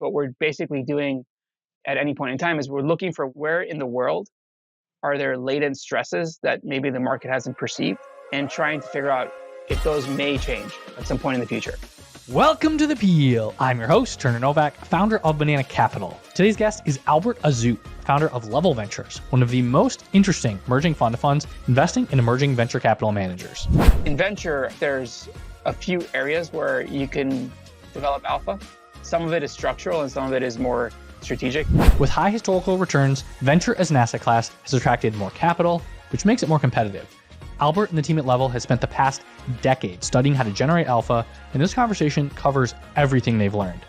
what we're basically doing at any point in time is we're looking for where in the world are there latent stresses that maybe the market hasn't perceived, and trying to figure out if those may change at some point in the future. Welcome to The Peel. I'm your host, Turner Novak, founder of Benaich Capital. Today's guest is Albert Azout, founder of Level Ventures, one of the most interesting emerging fund of funds investing in emerging venture capital managers. In venture, there's a few areas where you can develop alpha. Some of it is structural and some of it is more strategic. With high historical returns, venture as an asset class has attracted more capital, which makes it more competitive. Albert and the team at Level has spent the past decade studying how to generate alpha, and this conversation covers everything they've learned.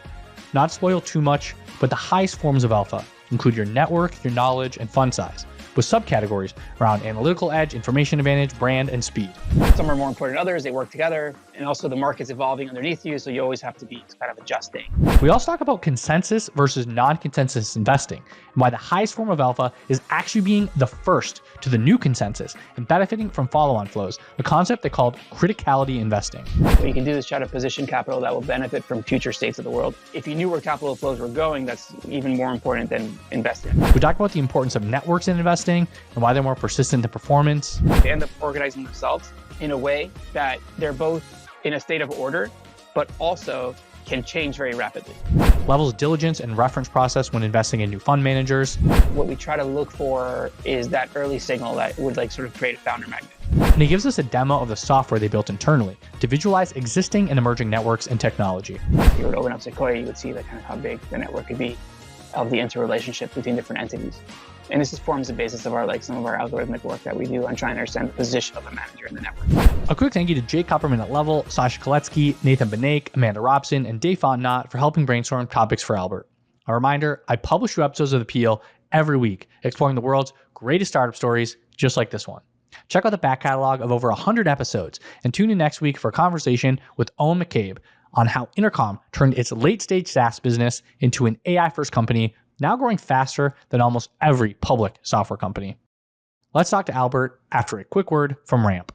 Not to spoil too much, but the highest forms of alpha include your network, your knowledge, and fund size, with subcategories around analytical edge, information advantage, brand, and speed. Some are more important than others, they work together, and also the market's evolving underneath you, so you always have to be kind of adjusting. We also talk about consensus versus non-consensus investing, and why the highest form of alpha is actually being the first to the new consensus and benefiting from follow-on flows, a concept they called criticality investing. What you can do is try to position capital that will benefit from future states of the world. If you knew where capital flows were going, that's even more important than investing. We talk about the importance of networks in investing and why they're more persistent in performance. They end up organizing themselves in a way that they're both in a state of order, but also can change very rapidly. Level's diligence and reference process when investing in new fund managers. What we try to look for is that early signal that would sort of create a founder magnet. And he gives us a demo of the software they built internally to visualize existing and emerging networks and technology. If you were to open up Sequoia, you would see kind of how big the network could be of the interrelationship between different entities. And this forms the basis of some of our algorithmic work that we do on trying to understand the position of a manager in the network. A quick thank you to Jake Kupperman at Level, Sasha Kaletsky, Nathan Benaich, Amanda Robson, and Dave Fontenot for helping brainstorm topics for Albert. A reminder, I publish new episodes of The Peel every week, exploring the world's greatest startup stories, just like this one. Check out the back catalog of over 100 episodes, and tune in next week for a conversation with Owen McCabe on how Intercom turned its late-stage SaaS business into an AI-first company, now growing faster than almost every public software company. Let's talk to Albert after a quick word from Ramp.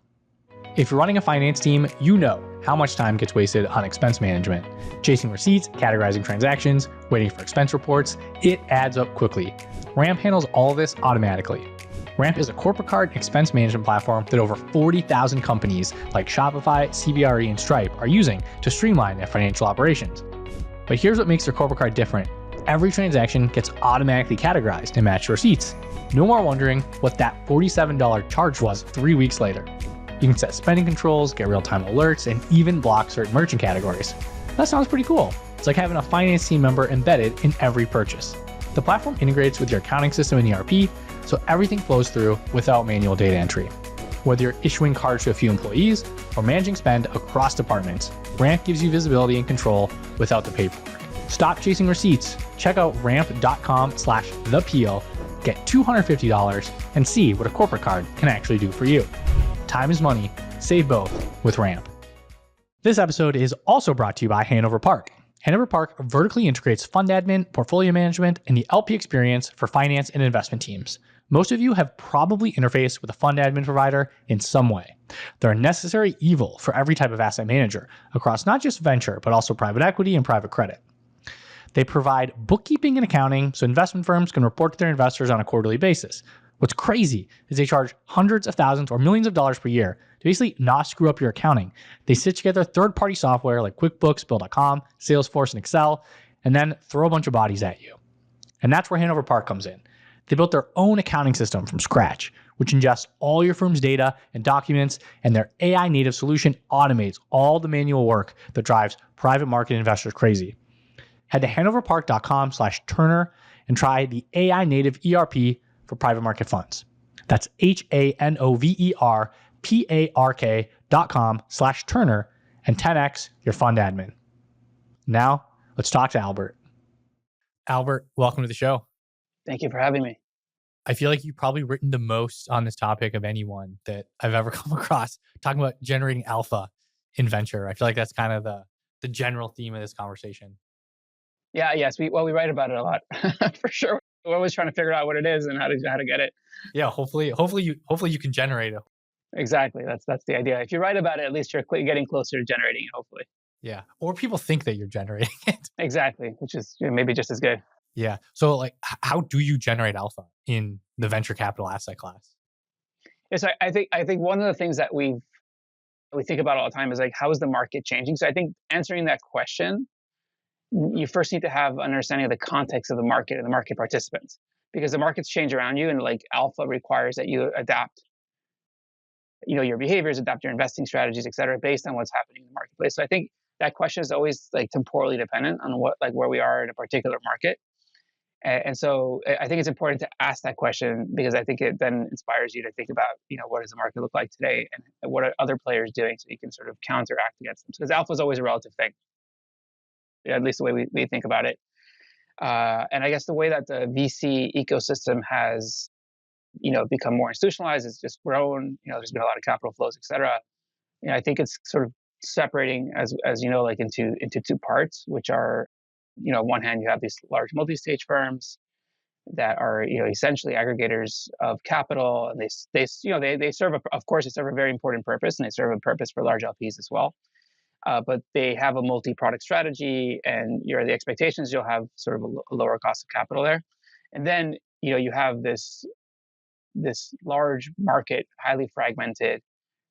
If you're running a finance team, you know how much time gets wasted on expense management. Chasing receipts, categorizing transactions, waiting for expense reports, it adds up quickly. Ramp handles all of this automatically. Ramp is a corporate card expense management platform that over 40,000 companies like Shopify, CBRE, and Stripe are using to streamline their financial operations. But here's what makes their corporate card different. Every transaction gets automatically categorized and matched to receipts. No more wondering what that $47 charge was 3 weeks later. You can set spending controls, get real-time alerts, and even block certain merchant categories. That sounds pretty cool. It's like having a finance team member embedded in every purchase. The platform integrates with your accounting system and ERP, so everything flows through without manual data entry. Whether you're issuing cards to a few employees or managing spend across departments, Ramp gives you visibility and control without the paperwork. Stop chasing receipts. Check out ramp.com/thepeel, get $250, and see what a corporate card can actually do for you. Time is money. Save both with Ramp. This episode is also brought to you by Hanover Park. Hanover Park vertically integrates fund admin, portfolio management, and the LP experience for finance and investment teams. Most of you have probably interfaced with a fund admin provider in some way. They're a necessary evil for every type of asset manager across not just venture, but also private equity and private credit. They provide bookkeeping and accounting so investment firms can report to their investors on a quarterly basis. What's crazy is they charge hundreds of thousands or millions of dollars per year to basically not screw up your accounting. They stitch together third-party software like QuickBooks, Bill.com, Salesforce, and Excel, and then throw a bunch of bodies at you. And that's where Hanover Park comes in. They built their own accounting system from scratch, which ingests all your firm's data and documents, and their AI-native solution automates all the manual work that drives private market investors crazy. Head to hanoverpark.com/Turner and try the AI native ERP for private market funds. That's hanoverpark.com/Turner and 10x your fund admin. Now, let's talk to Albert. Albert, welcome to the show. Thank you for having me. I feel like you've probably written the most on this topic of anyone that I've ever come across, talking about generating alpha in venture. I feel like that's kind of the general theme of this conversation. Yeah, yes. We write about it a lot, for sure. We're always trying to figure out what it is and how to get it. Yeah, hopefully you can generate it. Exactly. That's the idea. If you write about it, at least you're getting closer to generating it, hopefully. Yeah. Or people think that you're generating it. Exactly, which is maybe just as good. Yeah. So like how do you generate alpha in the venture capital asset class? Yes, I think one of the things that we think about all the time is like, how is the market changing? So I think answering that question, you first need to have an understanding of the context of the market and the market participants, because the markets change around you, and like alpha requires that you adapt, your behaviors, adapt your investing strategies, et cetera, based on what's happening in the marketplace. So I think that question is always like temporally dependent on what, like, where we are in a particular market. And so I think it's important to ask that question, because I think it then inspires you to think about, what does the market look like today, and what are other players doing, so you can sort of counteract against them. Because alpha is always a relative thing, at least the way we think about it. And I guess the way that the VC ecosystem has, become more institutionalized, it's just grown. There's been a lot of capital flows, et cetera. I think it's sort of separating, as you know, like into two parts, which are, on one hand, you have these large multi-stage firms that are, essentially aggregators of capital, and they serve of course, they serve a very important purpose, and they serve a purpose for large LPs as well. But they have a multi-product strategy, and the expectations you'll have sort of a lower cost of capital there. And then you have this large market, highly fragmented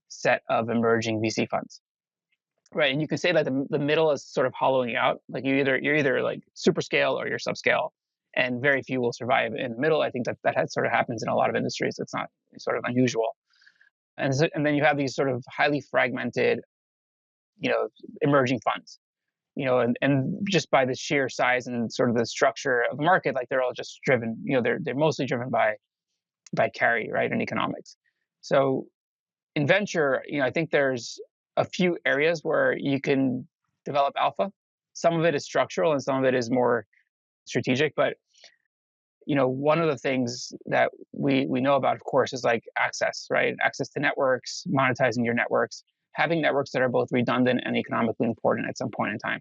set of emerging VC funds, right? And you can say that the middle is sort of hollowing out. Like you're either like super scale or you're subscale, and very few will survive in the middle. I think that sort of happens in a lot of industries. It's not sort of unusual. And then you have these sort of highly fragmented, emerging funds, and just by the sheer size and sort of the structure of the market, like they're all just driven, they're mostly driven by carry, right, and economics. So in venture, I think there's a few areas where you can develop alpha. Some of it is structural and some of it is more strategic. But one of the things that we know about, of course, is like access, right? Access to networks, monetizing your networks, having networks that are both redundant and economically important at some point in time.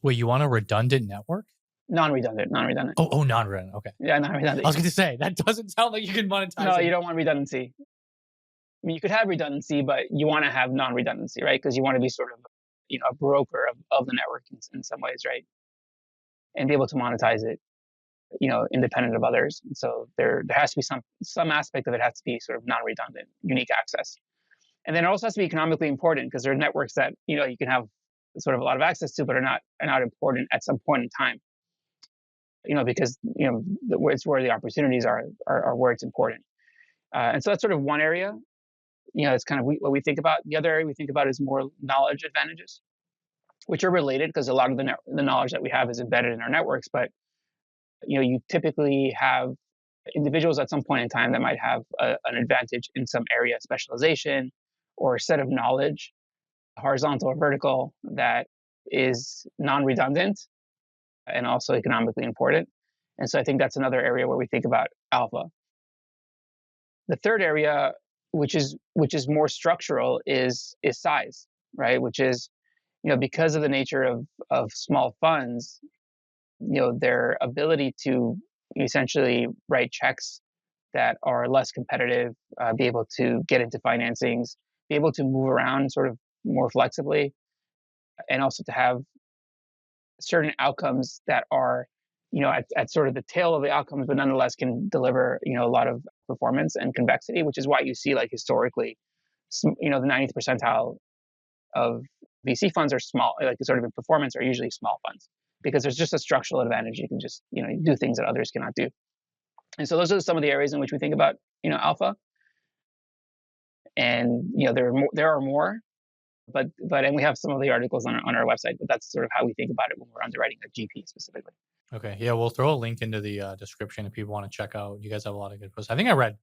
Wait, you want a redundant network? Non-redundant. Oh, non-redundant. Okay. Yeah, I was going to say that doesn't sound like you can monetize. No, you don't want redundancy. I mean, you could have redundancy, but you want to have non-redundancy, right? Because you want to be sort of, a broker of the network in some ways, right? And be able to monetize it, independent of others. And so there has to be some aspect of it has to be sort of non-redundant, unique access. And then it also has to be economically important, because there are networks that, you can have sort of a lot of access to, but are not important at some point in time. Because it's where the opportunities are where it's important. And so that's sort of one area. It's kind of what we think about. The other area we think about is more knowledge advantages, which are related, because a lot of the knowledge that we have is embedded in our networks. But you typically have individuals at some point in time that might have an advantage in some area of specialization or a set of knowledge, horizontal or vertical, that is non-redundant and also economically important. And so I think that's another area where we think about alpha. The third area, which is more structural, is size, right? Which is, because of the nature of small funds, their ability to essentially write checks that are less competitive, be able to get into financings, be able to move around sort of more flexibly, and also to have certain outcomes that are, at sort of the tail of the outcomes, but nonetheless can deliver, a lot of performance and convexity, which is why you see, like, historically, the 90th percentile of VC funds are small, like sort of in performance, are usually small funds, because there's just a structural advantage. You can just, do things that others cannot do. And so those are some of the areas in which we think about, alpha. And, there are more, but and we have some of the articles on our website, but that's sort of how we think about it when we're underwriting a GP specifically. Okay. Yeah, we'll throw a link into the description if people want to check out. You guys have a lot of good posts. I think I read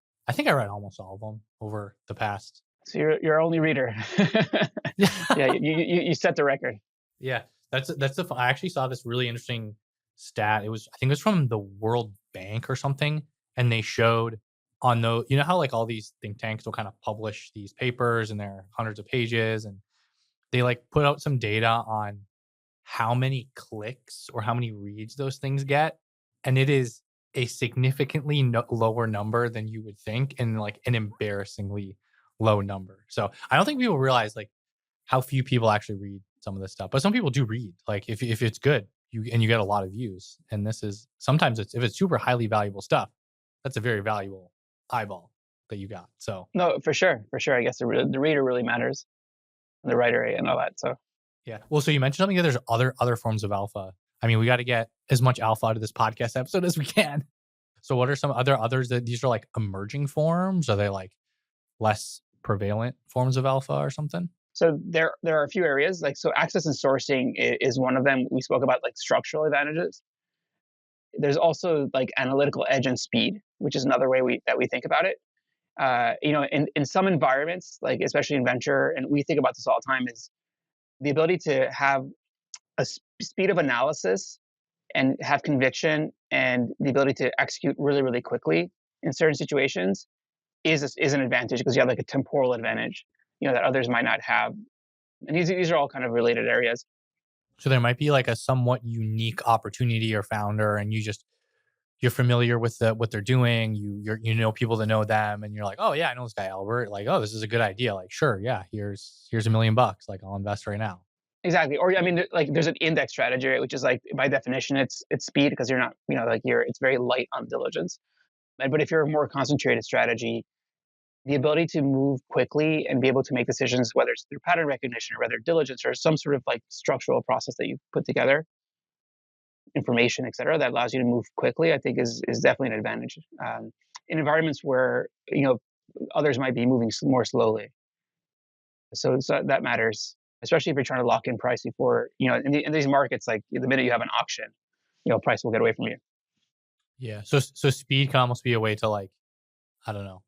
almost all of them over the past. So you're our only reader. Yeah, you set the record. Yeah, that's I actually saw this really interesting stat. I think it was from the World Bank or something, and they showed on the, how like all these think tanks will kind of publish these papers and they're hundreds of pages, and they like put out some data on how many clicks or how many reads those things get, and it is a significantly lower number than you would think, and like an embarrassingly low number. So I don't think people realize like how few people actually read some of this stuff. But some people do read. Like if it's good, you get a lot of views. And this is sometimes if it's super highly valuable stuff, that's a very valuable eyeball that you got. So No, for sure, for sure. I guess the reader really matters, the writer and all that. So yeah. Well, so you mentioned something that there's other forms of alpha. I mean, we got to get as much alpha out of this podcast episode as we can. So what are some others that these are like emerging forms? Are they like less prevalent forms of alpha or something? So there are a few areas like so access and sourcing is one of them. We spoke about like structural advantages. There's also like analytical edge and speed, which is another way that we think about it. In some environments, like especially in venture, and we think about this all the time, is the ability to have a speed of analysis and have conviction and the ability to execute really, really quickly in certain situations is an advantage because you have like a temporal advantage, that others might not have. And these are all kind of related areas. So there might be like a somewhat unique opportunity or founder, and you're familiar with what they're doing. You know people that know them, and you're like, oh yeah, I know this guy Albert. Like, oh, this is a good idea. Like, sure, yeah, here's $1 million. Like, I'll invest right now. Exactly. Or I mean, like there's an index strategy, right, which is like by definition it's speed because you're not, it's very light on diligence. But if you're a more concentrated strategy, the ability to move quickly and be able to make decisions, whether it's through pattern recognition or whether diligence or some sort of like structural process that you've put together, information, et cetera, that allows you to move quickly, I think is definitely an advantage in environments where, others might be moving more slowly. So that matters, especially if you're trying to lock in price before, in these markets, like the minute you have an auction, price will get away from you. Yeah. So speed can almost be a way to like, I don't know,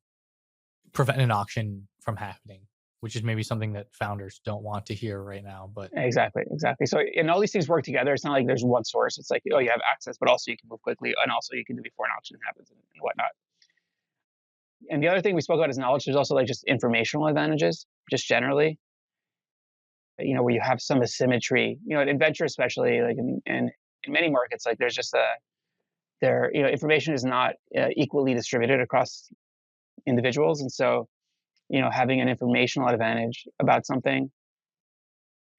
prevent an auction from happening, which is maybe something that founders don't want to hear right now. But Exactly. So, and all these things work together. It's not like there's one source. It's like, oh, you have access, but also you can move quickly, and also you can do before an auction happens and whatnot. And the other thing we spoke about is knowledge. There's also like just informational advantages, just generally, where you have some asymmetry, in venture especially, like in many markets, like there's just information is not equally distributed across individuals, and so having an informational advantage about something,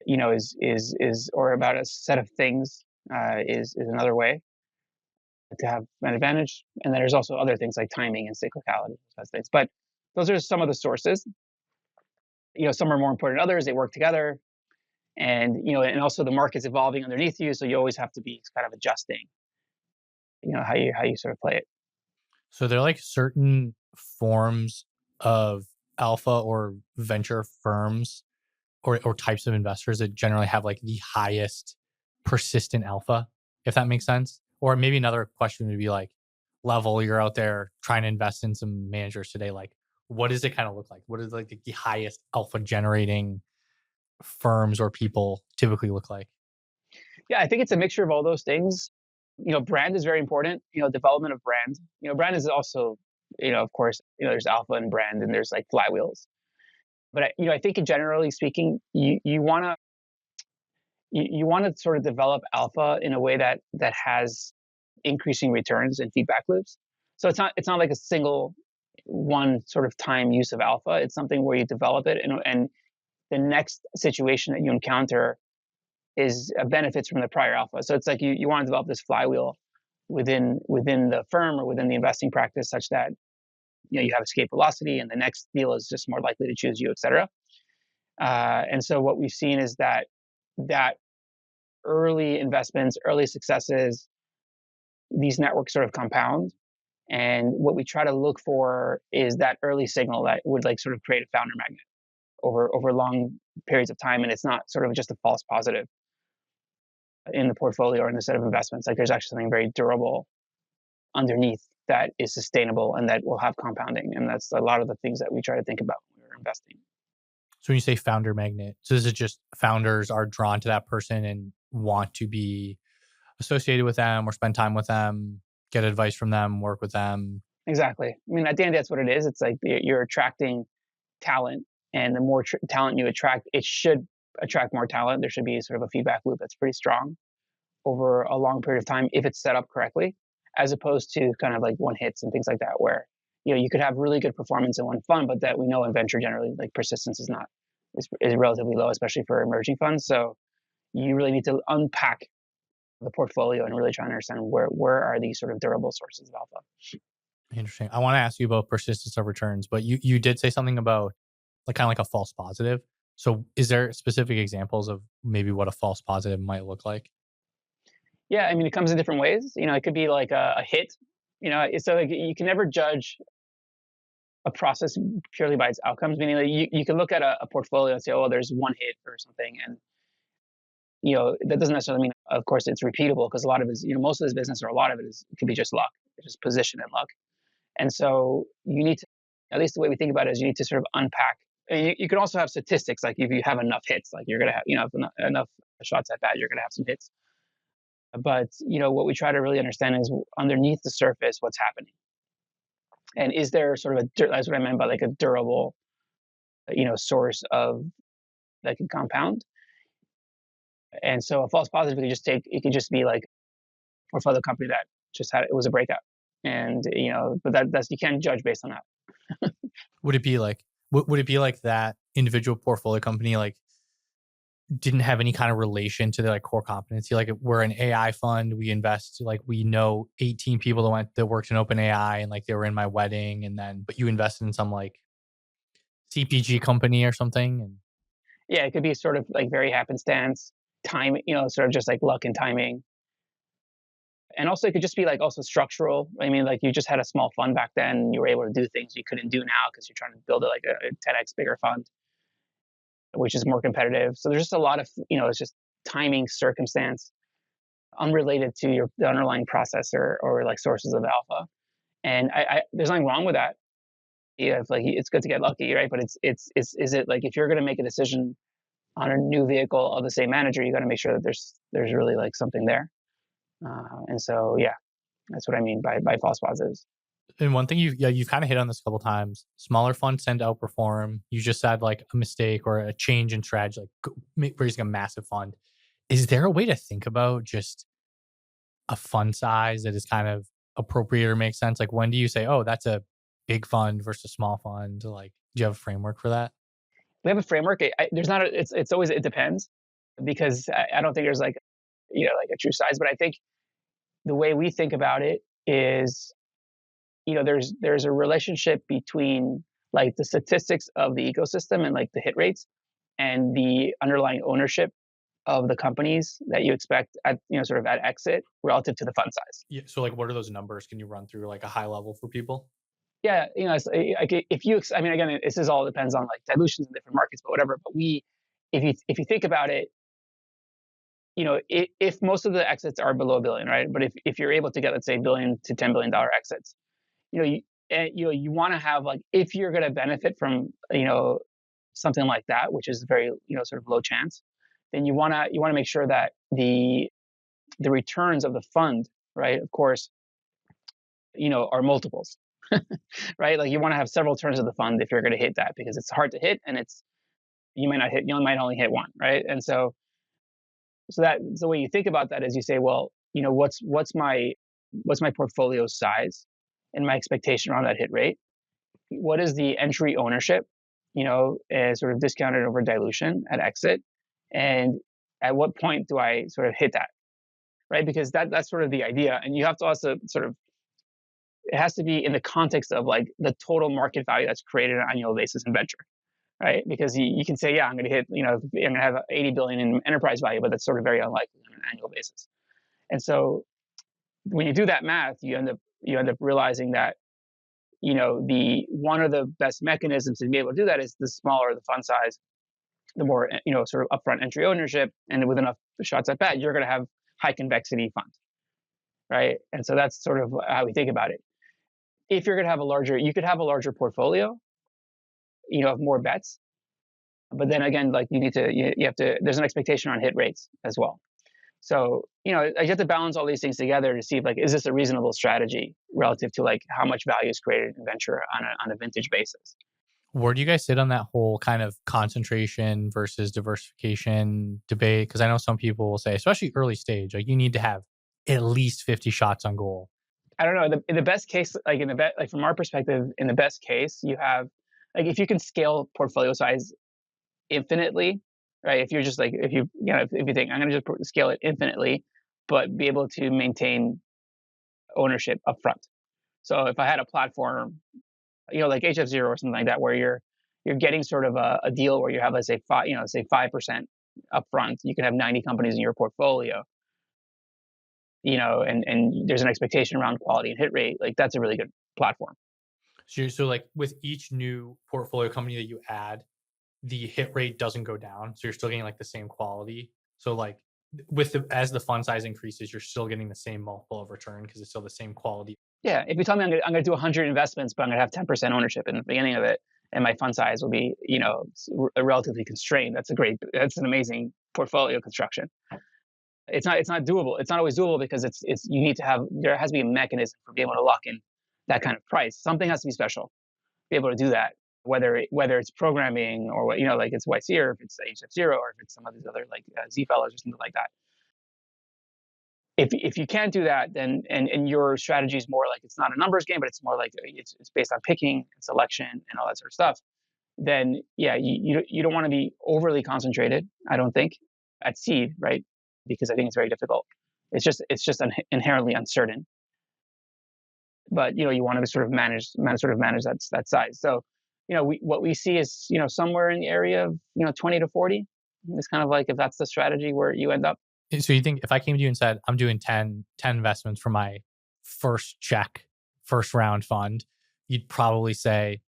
is or about a set of things is another way to have an advantage. And then there's also other things like timing and cyclicality, those things. But those are some of the sources. Some are more important than others. They work together, and and also the market's evolving underneath you, so you always have to be kind of adjusting. How you sort of play it. so there are like certain forms of alpha or venture firms or types of investors that generally have like the highest persistent alpha, if that makes sense. Or maybe another question would be like, level, you're out there trying to invest in some managers today. Like, what does it kind of look like? What does like the highest alpha generating firms or people typically look like? Yeah, I think it's a mixture of all those things. Brand is very important. Development of brand. Brand is also, of course, there's alpha and brand, and there's like flywheels. But I think generally speaking, you want to sort of develop alpha in a way that has increasing returns and feedback loops. So it's not like a single one sort of time use of alpha. It's something where you develop it, and the next situation that you encounter is benefits from the prior alpha. So it's like you want to develop this flywheel within the firm or within the investing practice, such that you have escape velocity, and the next deal is just more likely to choose you, et cetera. And so what we've seen is that early investments, early successes, these networks sort of compound. And what we try to look for is that early signal that would like sort of create a founder magnet over long periods of time. And it's not sort of just a false positive in the portfolio or in the set of investments. Like there's actually something very durable underneath that is sustainable and that will have compounding. And that's a lot of the things that we try to think about when we're investing. So when you say founder magnet, so is it just founders are drawn to that person and want to be associated with them or spend time with them, get advice from them, work with them? Exactly. I mean, at the end, that's what it is. It's like you're attracting talent, and the more talent you attract, it should attract more talent. There should be sort of a feedback loop that's pretty strong over a long period of time if it's set up correctly, as opposed to kind of like one hits and things like that, where you could have really good performance in one fund, but that we know in venture generally like persistence is relatively low, especially for emerging funds. So you really need to unpack the portfolio and really try to understand where are these sort of durable sources of alpha. Interesting. I want to ask you about persistence of returns, but you did say something about like kind of like a false positive. So is there specific examples of maybe what a false positive might look like? Yeah, I mean, it comes in different ways. It could be like a hit. So like you can never judge a process purely by its outcomes. Meaning, like you can look at a portfolio and say, oh, there's one hit or something, and that doesn't necessarily mean, of course, it's repeatable because a lot of it is, most of this business or a lot of it could be just luck, it's just position and luck. And so you need to, at least the way we think about it is you need to sort of unpack. And you can also have statistics, like if you have enough hits, like you're going to have, enough shots at bat, you're going to have some hits. But, what we try to really understand is underneath the surface, what's happening. And is there sort of that's what I meant by like a durable, source of that can compound. And so a false positive it could just be like, or for the company that just it was a breakout. And, but that's, you can't judge based on that. Would it be like would it be like that individual portfolio company like didn't have any kind of relation to their like core competency? Like we're an AI fund, we invest like we know 18 people that worked in open AI and like they were in my wedding and then but you invested in some like CPG company or something and Yeah, it could be sort of like very happenstance, time, sort of just like luck and timing. And also it could just be like also structural. I mean, like you just had a small fund back then, you were able to do things you couldn't do now because you're trying to build like a 10x bigger fund, which is more competitive. So there's just a lot of, it's just timing, circumstance, unrelated to the underlying process or like sources of alpha. And there's nothing wrong with that. Yeah, it's like it's good to get lucky, right? But is it like if you're going to make a decision on a new vehicle of the same manager, you got to make sure that there's really like something there. And so yeah, that's what I mean by false positives. and one thing you've kind of hit on this a couple times. Smaller funds tend to outperform. You just had like a mistake or a change in strategy, like raising a massive fund. Is there a way to think about just a fund size that is kind of appropriate or makes sense? Like when do you say, oh, that's a big fund versus a small fund? Like, do you have a framework for that? We have a framework. There's not it's always, it depends, because I don't think there's like like a true size, but I think the way we think about it is, there's a relationship between like the statistics of the ecosystem and like the hit rates and the underlying ownership of the companies that you expect at sort of at exit relative to the fund size. Yeah. So like, what are those numbers? Can you run through like a high level for people? Yeah, like if you, I mean, again, this is all depends on like dilutions in different markets, but whatever. But if you think about it, if most of the exits are below a billion, right? But if you're able to get, let's say, $1 to $10 billion exits, you want to have like, if you're going to benefit from something like that, which is very sort of low chance, then you want to make sure that the returns of the fund, right, of course, are multiples, right? Like you want to have several turns of the fund if you're going to hit that, because it's hard to hit, and you might only hit one, right? And so that's the way you think about that, is you say, well, what's my portfolio size and my expectation around that hit rate? What is the entry ownership, as sort of discounted over dilution at exit, and at what point do I sort of hit that, right? Because that's sort of the idea, and you have to also sort of, it has to be in the context of like the total market value that's created on an annual basis in venture, right? Because you can say, yeah, I'm going to hit, I'm going to have 80 billion in enterprise value, but that's sort of very unlikely on an annual basis. And so when you do that math, you end up realizing that the one of the best mechanisms to be able to do that is the smaller the fund size, the more sort of upfront entry ownership, and with enough shots at bat, you're going to have high convexity funds, right? And so that's sort of how we think about it. If you're going to have you could have a larger portfolio, of more bets, but then again, like you have to, there's an expectation on hit rates as well. So, you have to balance all these things together to see if like, is this a reasonable strategy relative to like how much value is created in venture on a vintage basis? Where do you guys sit on that whole kind of concentration versus diversification debate? Because I know some people will say, especially early stage, like you need to have at least 50 shots on goal. I don't know. In the best case, like like from our perspective, in the best case, you have like, if you can scale portfolio size infinitely, right? If you're just like, if you, you know, if you think I'm going to just scale it infinitely, but be able to maintain ownership upfront. So if I had a platform, you know, like HF0 or something like that, where you're getting sort of a deal where you have, let's say, 5% upfront, you can have 90 companies in your portfolio, you know, and there's an expectation around quality and hit rate. Like that's a really good platform. So like with each new portfolio company that you add, the hit rate doesn't go down. So you're still getting like the same quality. So like as the fund size increases, you're still getting the same multiple of return because it's still the same quality. Yeah, if you tell me I'm going to do 100 investments, but I'm going to have 10% ownership in the beginning of it, and my fund size will be, you know, relatively constrained. That's an amazing portfolio construction. It's not doable. It's not always doable because you need to have, there has to be a mechanism for being able to lock in that kind of price. Something has to be special, be able to do that. Whether it's programming or what, you know, like it's YC, or if it's HF0, or if it's some of these other like Z fellows or something like that. If you can't do that, then and your strategy is more like, it's not a numbers game, but it's more like it's based on picking and selection and all that sort of stuff, then yeah, you don't want to be overly concentrated, I don't think, at seed, right? Because I think it's very difficult. It's just inherently uncertain. But you know, you want to sort of manage that size. So you know, what we see is, you know, somewhere in the area of, you know, 20 to 40. It's kind of like, if that's the strategy where you end up. So you think if I came to you and said, I'm doing 10 investments for my first round fund, you'd probably say,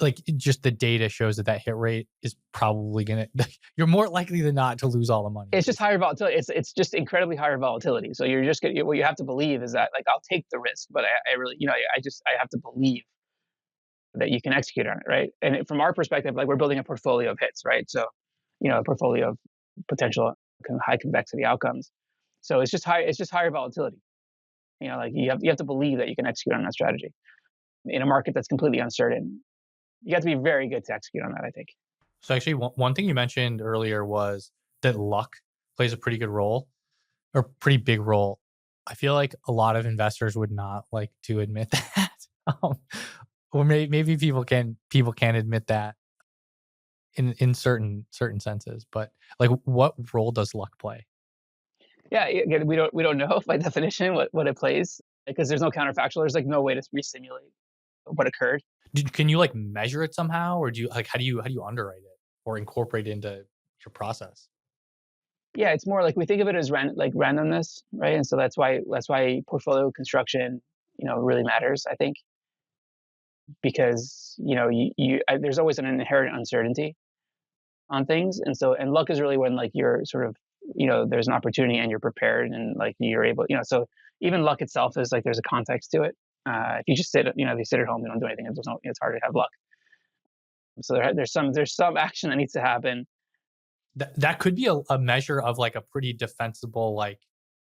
like, just the data shows that hit rate is probably going to, you're more likely than not to lose all the money. It's just higher volatility. It's just incredibly higher volatility. So you're just gonna, what you have to believe is that, like, I'll take the risk, but I really, you know, I have to believe that you can execute on it, right? And from our perspective, like, we're building a portfolio of hits, right? So, you know, a portfolio of potential high convexity outcomes. So it's just higher volatility. You know, like, you have to believe that you can execute on that strategy in a market that's completely uncertain. You have to be very good to execute on that, I think. So actually, one thing you mentioned earlier was that luck plays a pretty good role, or pretty big role. I feel like a lot of investors would not like to admit that. Or maybe people can admit that in certain senses, but like, what role does luck play? Yeah, again, we don't know by definition what it plays, because there's no counterfactual. There's like no way to resimulate what occurred. Can you like measure it somehow, or do you like, how do you underwrite it or incorporate it into your process? Yeah, it's more like, we think of it as like randomness, right? And so that's why portfolio construction, you know, really matters, I think, because you know, there's always an inherent uncertainty on things, and so, and luck is really when, like, you're sort of, you know, there's an opportunity and you're prepared, and like you're able, you know, so even luck itself is like, there's a context to it. If you just sit, you know, if you sit at home, you don't do anything, it's hard to have luck. So there's some action that needs to happen. That could be a measure of like a pretty defensible, like,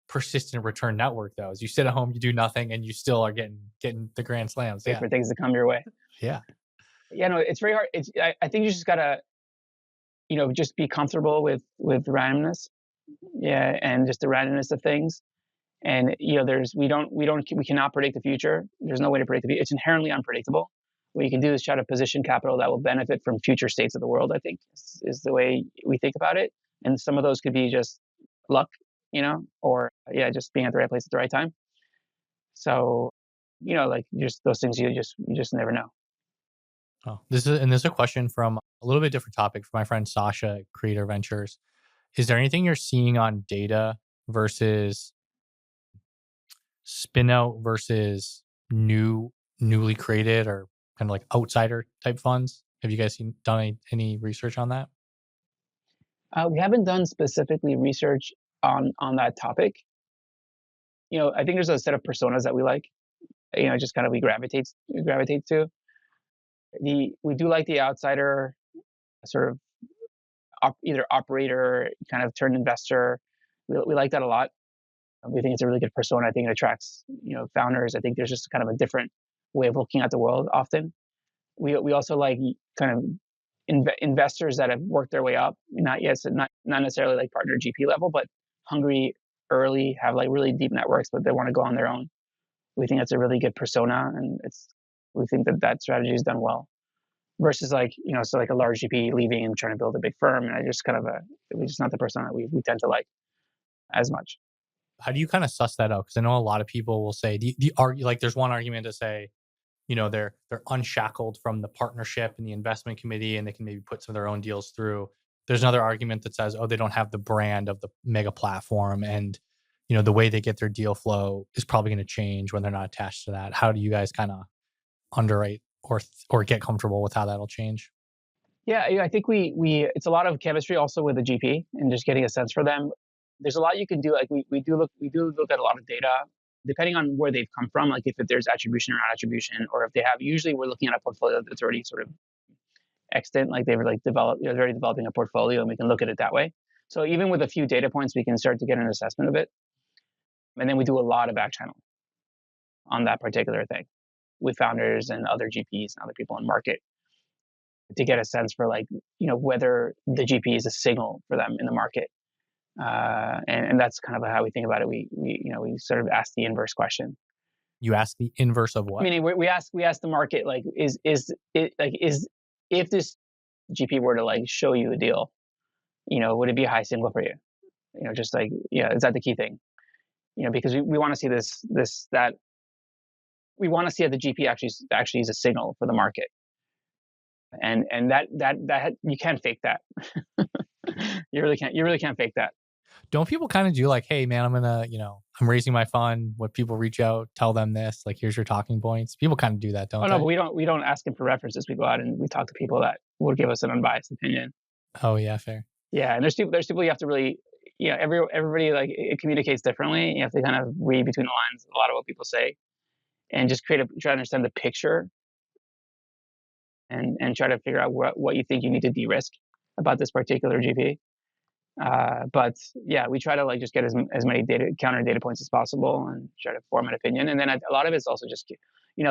persistent return network, though. As you sit at home, you do nothing, and you still are getting the grand slams. Wait Yeah, for things to come your way. yeah. Yeah, no, it's very hard. I think you just gotta, you know, just be comfortable with randomness. Yeah, and just the randomness of things. And you know, we cannot predict the future. There's no way to predict the future. It's inherently unpredictable. What you can do is try to position capital that will benefit from future states of the world, I think, is the way we think about it. And some of those could be just luck, you know, or yeah, just being at the right place at the right time. So, you know, like, just those things, you just never know. Oh, this is a question from a little bit different topic from my friend Sasha at Creator Ventures. Is there anything you're seeing on data versus spin out versus newly created, or kind of like outsider type funds? Have you guys done any research on that? We haven't done specifically research on that topic. You know, I think there's a set of personas that we like. You know, just kind of we gravitate to. We do like the outsider, sort of either operator kind of turned investor. We like that a lot. We think it's a really good persona. I think it attracts, you know, founders. I think there's just kind of a different way of looking at the world often. We also like kind of investors that have worked their way up, not necessarily like partner GP level, but hungry early, have like really deep networks, but they want to go on their own. We think that's a really good persona, and we think that strategy is done well. versus so like a large GP leaving and trying to build a big firm. And I just we're just not the person that we tend to like as much. How do you kind of suss that out? Because I know a lot of people will say, do you argue, like there's one argument to say, they're unshackled from the partnership and the investment committee, and they can maybe put some of their own deals through. There's another argument that says, oh, they don't have the brand of the mega platform, and the way they get their deal flow is probably going to change when they're not attached to that. How do you guys kind of underwrite or get comfortable with how that'll change? Yeah, I think we it's a lot of chemistry also with the GP and just getting a sense for them. There's a lot you can do. Like we do look at a lot of data depending on where they've come from. Like if there's attribution or not attribution, or if they have. Usually, we're looking at a portfolio that's already sort of extant. Like they were like developed. They're already developing a portfolio, and we can look at it that way. So even with a few data points, we can start to get an assessment of it. And then we do a lot of back channel on that particular thing with founders and other GPs and other people in market to get a sense for whether the GP is a signal for them in the market. And that's kind of how we think about it. We sort of ask the inverse question. You ask the inverse of what? Meaning we ask the market, like, is it if this GP were to show you a deal, would it be a high single for you? Is that the key thing? Because we want to see that we want to see that the GP actually is a signal for the market. And that you can't fake that. You really can't fake that. Don't people kind of do like, hey man, I'm raising my fund. When people reach out, tell them this, like, here's your talking points. People kind of do that, don't they? No, but we don't ask them for references. We go out and we talk to people that will give us an unbiased opinion. Oh yeah, fair. Yeah. And there's people you have to really, everybody, like, it communicates differently. You have to kind of read between the lines a lot of what people say and just try to understand the picture and try to figure out what you think you need to de-risk about this particular GP. But yeah, we try to just get as many counter data points as possible and try to form an opinion. And then a lot of it's also just, in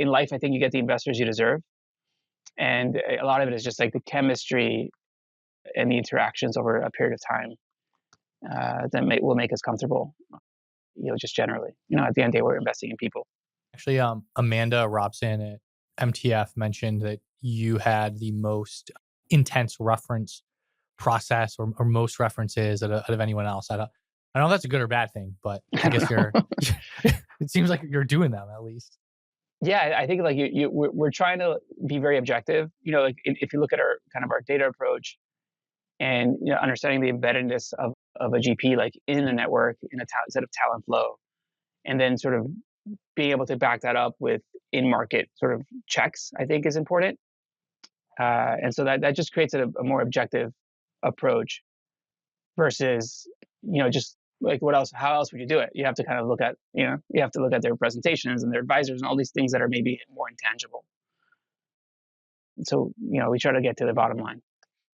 life, I think you get the investors you deserve. And a lot of it is just like the chemistry and the interactions over a period of time that will make us comfortable, just generally. At the end of the day, we're investing in people. Actually, Amanda Robson at MTF mentioned that you had the most intense reference process or most references out of anyone else. I don't know if that's a good or bad thing, but I guess it seems like you're doing them at least. Yeah, I think we're trying to be very objective. If you look at our data approach and understanding the embeddedness of a GP in a network, in a set of talent flow, and then sort of being able to back that up with in-market sort of checks, I think is important. And so that just creates a more objective approach versus, just like how else would you do it? You have to kind of look at, you have to look at their presentations and their advisors and all these things that are maybe more intangible. So, we try to get to the bottom line.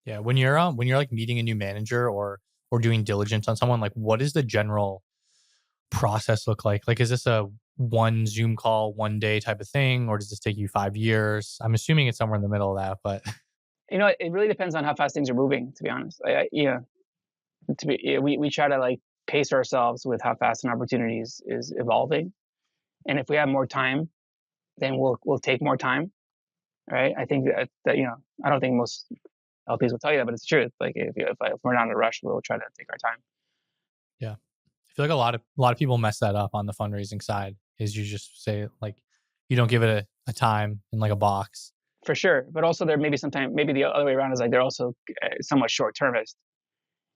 Yeah. When you're like meeting a new manager or doing diligence on someone, like what does the general process look like? Like, is this a one Zoom call, one day type of thing, or does this take you 5 years? I'm assuming it's somewhere in the middle of that, but it really depends on how fast things are moving, to be honest. We try to pace ourselves with how fast an opportunity is evolving. And if we have more time, then we'll take more time. Right. I think that I don't think most LPs will tell you that, but it's the truth. Like if we're not in a rush, we'll try to take our time. Yeah. I feel like a lot of people mess that up on the fundraising side. Is you just say you don't give it a time in a box. For sure, but also there maybe the other way around is they're also somewhat short termist,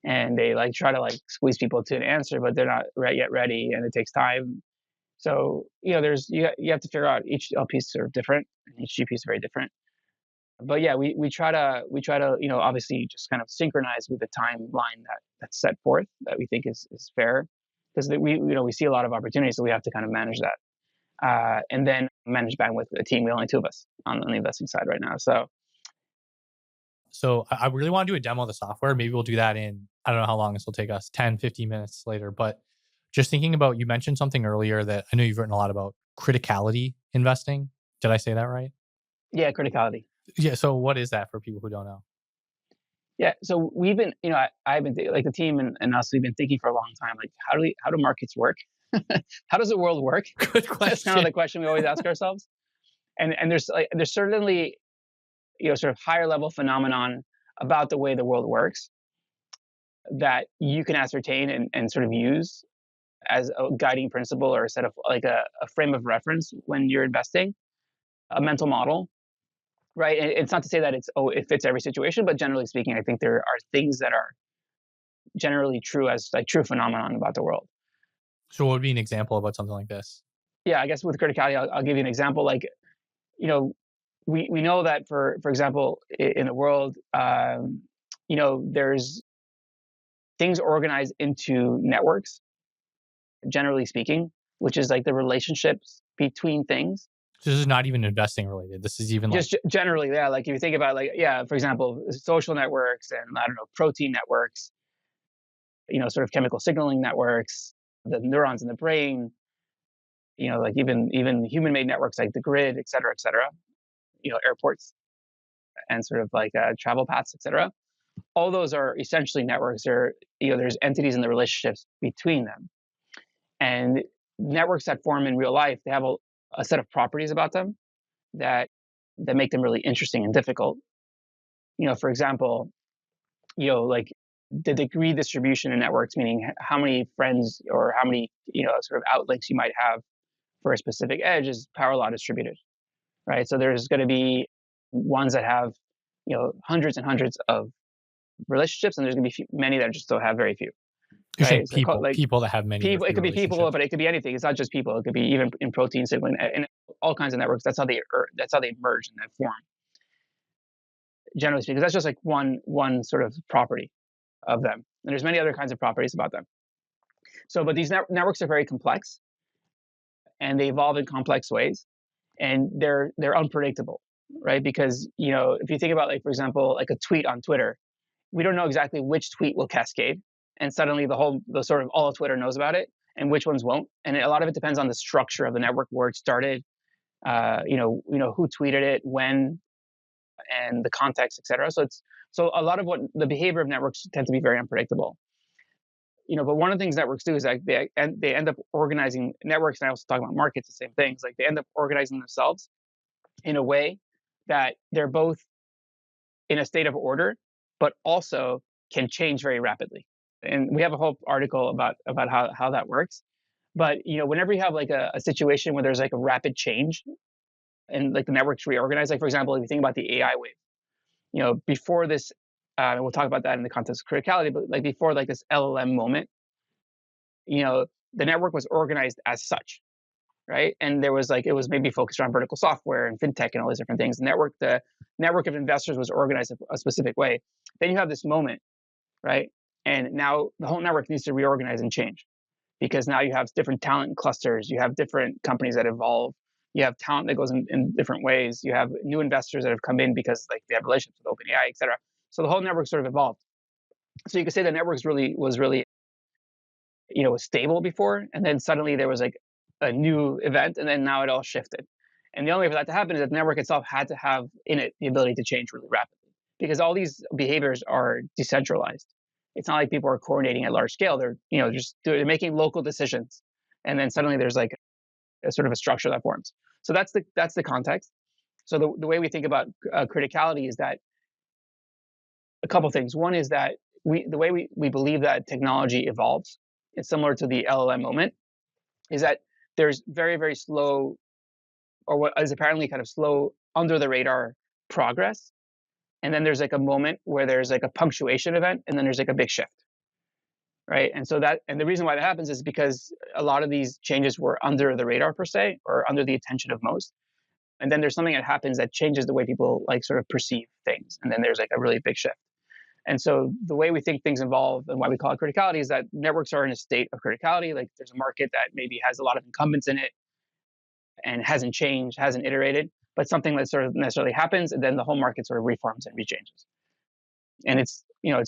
and they try to squeeze people to an answer, but they're not yet ready, and it takes time. So you have to figure out each LP is sort of different, and each GP is very different. But yeah, we try to obviously just kind of synchronize with the timeline that's set forth that we think is fair, because we see a lot of opportunities, so we have to kind of manage that, and then manage bandwidth with the team. We only two of us on the investing side right now, So I really want to do a demo of the software. Maybe we'll do that in, I don't know how long this will take us, 10, 15 minutes later. But just thinking about, you mentioned something earlier that I know you've written a lot about, criticality investing. Did I say that right? Yeah, criticality. Yeah. So what is that for people who don't know? Yeah. So we've been, I've been the team and us, we've been thinking for a long time, how do markets work? How does the world work? Good question. That's kind of the question we always ask ourselves. And there's certainly sort of higher level phenomenon about the way the world works that you can ascertain and sort of use as a guiding principle or a set of like a frame of reference when you're investing, a mental model, right? And it's not to say that it fits every situation, but generally speaking, I think there are things that are generally true as like true phenomenon about the world. So what would be an example about something like this? Yeah, I guess with criticality, I'll give you an example. Like, you know, we know that for example, in the world, there's things organized into networks, generally speaking, which is like the relationships between things. So this is not even investing related. This is even like Just generally, yeah. Like if you think about like, yeah, for example, social networks and I don't know, protein networks, sort of chemical signaling networks, the neurons in the brain, like even human-made networks like the grid, et cetera, airports and sort of like travel paths, et cetera. All those are essentially networks. There's entities and the relationships between them. And networks that form in real life, they have a set of properties about them that make them really interesting and difficult. For example, like the degree distribution in networks, meaning how many friends or how many, sort of outlinks you might have for a specific edge is power law distributed, right? So there's going to be ones that have, hundreds and hundreds of relationships, and there's going to be many that just don't have very few. you're saying Right? So people that have many or people. It few could be people, relationships. but it could be anything. It's not just people. It could be even in protein signaling and all kinds of networks. That's how they merge and they form. Generally speaking, that's just like one sort of property of them. And there's many other kinds of properties about them. So, but these networks are very complex, and they evolve in complex ways, and they're unpredictable, right? Because if you think about, like, for example, like a tweet on Twitter, we don't know exactly which tweet will cascade, and suddenly the sort of all of Twitter knows about it, and which ones won't. And a lot of it depends on the structure of the network, where it started, who tweeted it, when, and the context, etc. So a lot of what the behavior of networks tend to be very unpredictable. But one of the things networks do is like they end up organizing networks, and I also talk about markets, the same things. Like they end up organizing themselves in a way that they're both in a state of order, but also can change very rapidly. And we have a whole article about how that works. But whenever you have like a situation where there's like a rapid change and like the networks reorganize, like for example, if you think about the AI wave, before this, and we'll talk about that in the context of criticality, but like before like this LLM moment, the network was organized as such, right? And there was like, it was maybe focused around vertical software and fintech and all these different things. The network of investors was organized a specific way. Then you have this moment, right? And now the whole network needs to reorganize and change, because now you have different talent clusters, you have different companies that evolve, you have talent that goes in different ways, you have new investors that have come in because like they have relationships with OpenAI, et cetera. So the whole network sort of evolved. So you could say the network was really was stable before, and then suddenly there was like a new event, and then now it all shifted. And the only way for that to happen is that the network itself had to have in it the ability to change really rapidly, because all these behaviors are decentralized. It's not like people are coordinating at large scale. They're making local decisions, and then suddenly there's like a sort of a structure that forms. So that's the context. So the way we think about criticality is that a couple things. One is that the way we believe that technology evolves, it's similar to the LLM moment, is that there's very, very slow, or what is apparently kind of slow, under the radar progress. And then there's like a moment where there's like a punctuation event, and then there's like a big shift. Right. And the reason why that happens is because a lot of these changes were under the radar per se, or under the attention of most. And then there's something that happens that changes the way people like sort of perceive things. And then there's like a really big shift. And so the way we think things evolve and why we call it criticality is that networks are in a state of criticality. Like there's a market that maybe has a lot of incumbents in it and hasn't changed, hasn't iterated, but something that sort of necessarily happens, and then the whole market sort of reforms and rechanges. And it's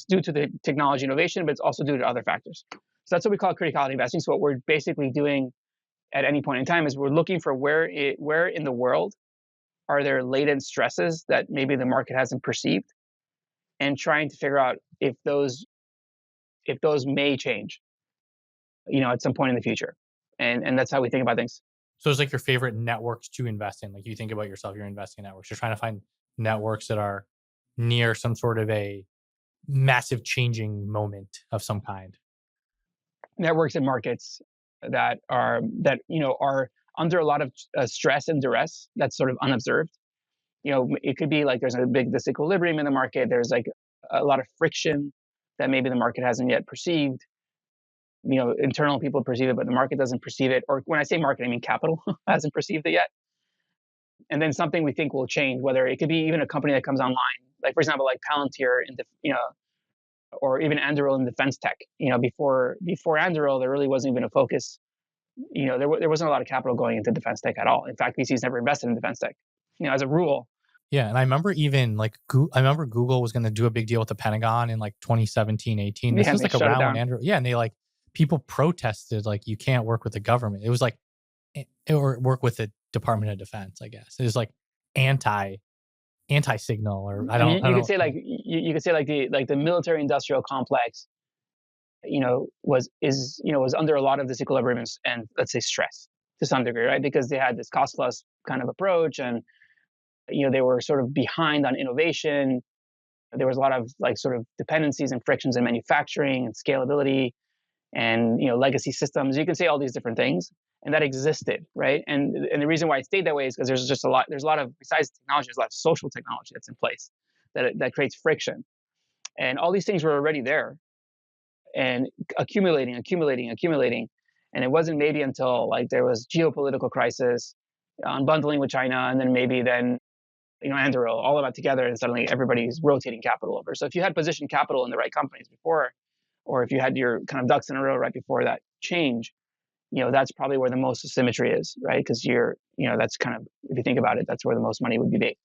due to the technology innovation, but it's also due to other factors. So that's what we call criticality investing. So what we're basically doing at any point in time is we're looking for where in the world are there latent stresses that maybe the market hasn't perceived, and trying to figure out if those may change, at some point in the future. And that's how we think about things. So it's like your favorite networks to invest in. Like you think about yourself, you're investing in networks. You're trying to find networks that are near some sort of a massive changing moment of some kind. Networks and markets that are under a lot of stress and duress that's sort of unobserved. It could be like there's a big disequilibrium in the market. There's like a lot of friction that maybe the market hasn't yet perceived. Internal people perceive it, but the market doesn't perceive it. Or when I say market, I mean capital hasn't perceived it yet. And then something we think will change, whether it could be even a company that comes online, like for example, like Palantir in the, or even Anduril in defense tech. Before Anduril, there really wasn't even a focus. There wasn't a lot of capital going into defense tech at all. In fact, VCs never invested in defense tech, as a rule. Yeah, and I remember even like I remember Google was going to do a big deal with the Pentagon in like 2017, 18. This was like around when Andrew, and they like people protested like you can't work with the government. It was like or work with the Department of Defense, I guess. It was like anti signal, or I don't. You could say like you could say like the military industrial complex, was under a lot of disequilibrium and let's say stress to some degree, right? Because they had this cost plus kind of approach, and they were sort of behind on innovation. There was a lot of like sort of dependencies and frictions in manufacturing and scalability, and legacy systems. You can say all these different things, and that existed, right? And the reason why it stayed that way is because there's a lot of, besides technology, there's a lot of social technology that's in place that creates friction, and all these things were already there and accumulating. And it wasn't maybe until like there was geopolitical crisis, unbundling with China, and then maybe then Anduril, all of that together, and suddenly everybody's rotating capital over. So if you had positioned capital in the right companies before, or if you had your kind of ducks in a row right before that change, that's probably where the most asymmetry is, right? Because that's kind of, if you think about it, that's where the most money would be made.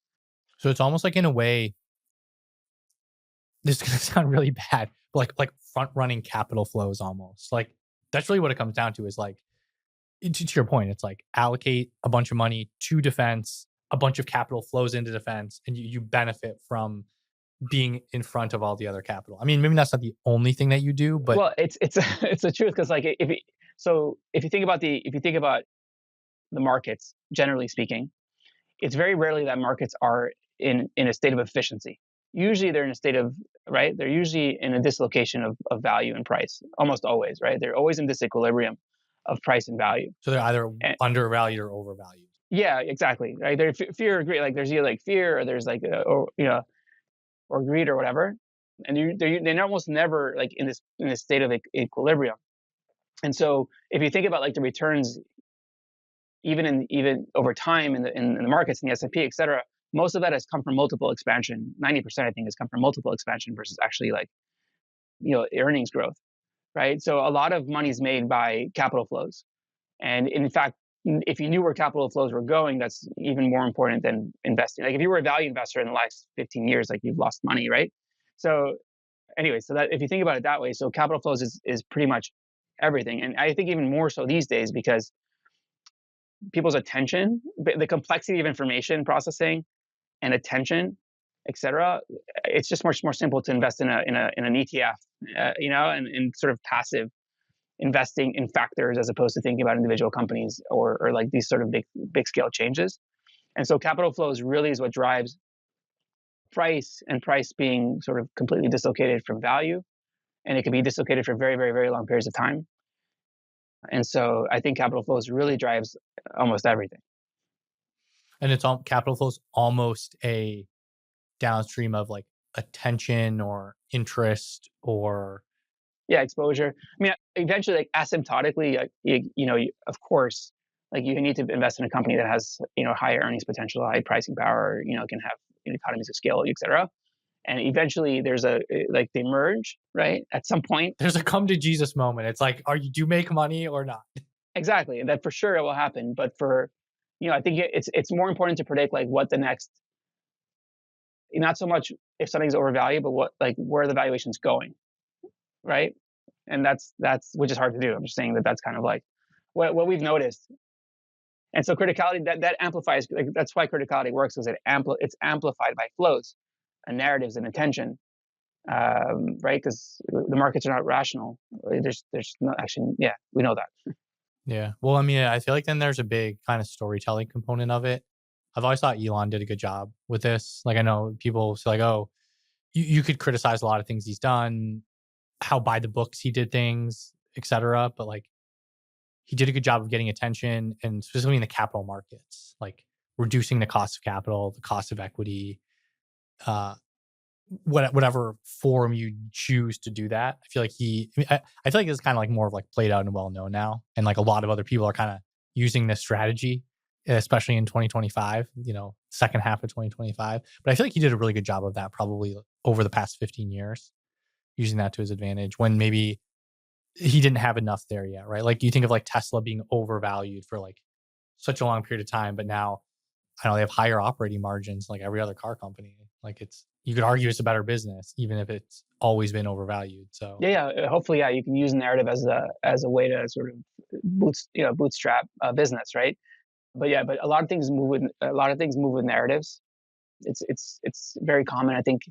So it's almost like, in a way, this is going to sound really bad, but like front running capital flows almost. Like that's really what it comes down to, is like, to your point, it's like allocate a bunch of money to defense, a bunch of capital flows into defense, and you benefit from being in front of all the other capital. I mean, maybe that's not the only thing that you do, but well, it's the truth, because like if you think about the markets, generally speaking, it's very rarely that markets are in a state of efficiency. Usually they're in a state of, right? They're usually in a dislocation of value and price, almost always, right? They're always in disequilibrium of price and value. So they're either undervalued or overvalued. Yeah, exactly. Right. There's fear or greed. Like there's either like fear or there's like, or greed or whatever. And they're almost never like in this state of equilibrium. And so if you think about like the returns, even over time in the markets, in the S&P, et cetera, most of that has come from multiple expansion. 90%, I think, has come from multiple expansion versus actually like, earnings growth, right? So a lot of money is made by capital flows. And in fact, if you knew where capital flows were going, that's even more important than investing. Like if you were a value investor in the last 15 years, like you've lost money, right? So anyway, so that if you think about it that way, so capital flows is pretty much everything. And I think even more so these days, because people's attention, the complexity of information processing and attention, et cetera, it's just much more simple to invest in an ETF, and sort of passive investing in factors as opposed to thinking about individual companies or like these sort of big scale changes. And so capital flows really is what drives price, and price being sort of completely dislocated from value, and it can be dislocated for very, very, very long periods of time. And so I think capital flows really drives almost everything. And it's all capital flows almost a downstream of like attention or interest or exposure. I mean, eventually, like asymptotically, of course, like you need to invest in a company that has higher earnings potential, high pricing power, can have economies of scale, et cetera. And eventually, there's they merge, right? At some point, there's a come to Jesus moment. It's like, do you make money or not? Exactly, and that for sure it will happen. But I think it's more important to predict like what the next, not so much if something's overvalued, but where the valuation's going, right? And that's which is hard to do. I'm just saying that's kind of like what we've noticed. And so criticality that amplifies. Like, that's why criticality works, because it's amplified by flows, and narratives, and attention, right? Because the markets are not rational. There's no action. Yeah, we know that. Yeah. Well, I mean, I feel like then there's a big kind of storytelling component of it. I've always thought Elon did a good job with this. Like, I know people say like, oh, you could criticize a lot of things he's done, how by the books he did things, etc. But like, he did a good job of getting attention, and specifically in the capital markets, like reducing the cost of capital, the cost of equity, uh, whatever forum you choose to do that. I feel like I feel like this is kind of like more of like played out and well known now, and like a lot of other people are kind of using this strategy, especially in 2025. Second half of 2025. But I feel like he did a really good job of that, probably over the past 15 years, using that to his advantage when maybe he didn't have enough there yet, right? Like you think of like Tesla being overvalued for like such a long period of time, but now I know they have higher operating margins like every other car company. Like you could argue it's a better business, even if it's always been overvalued. So Yeah. Hopefully, yeah, you can use narrative as a way to sort of bootstrap a business, right? But yeah, but a lot of things move with narratives. It's very common. I think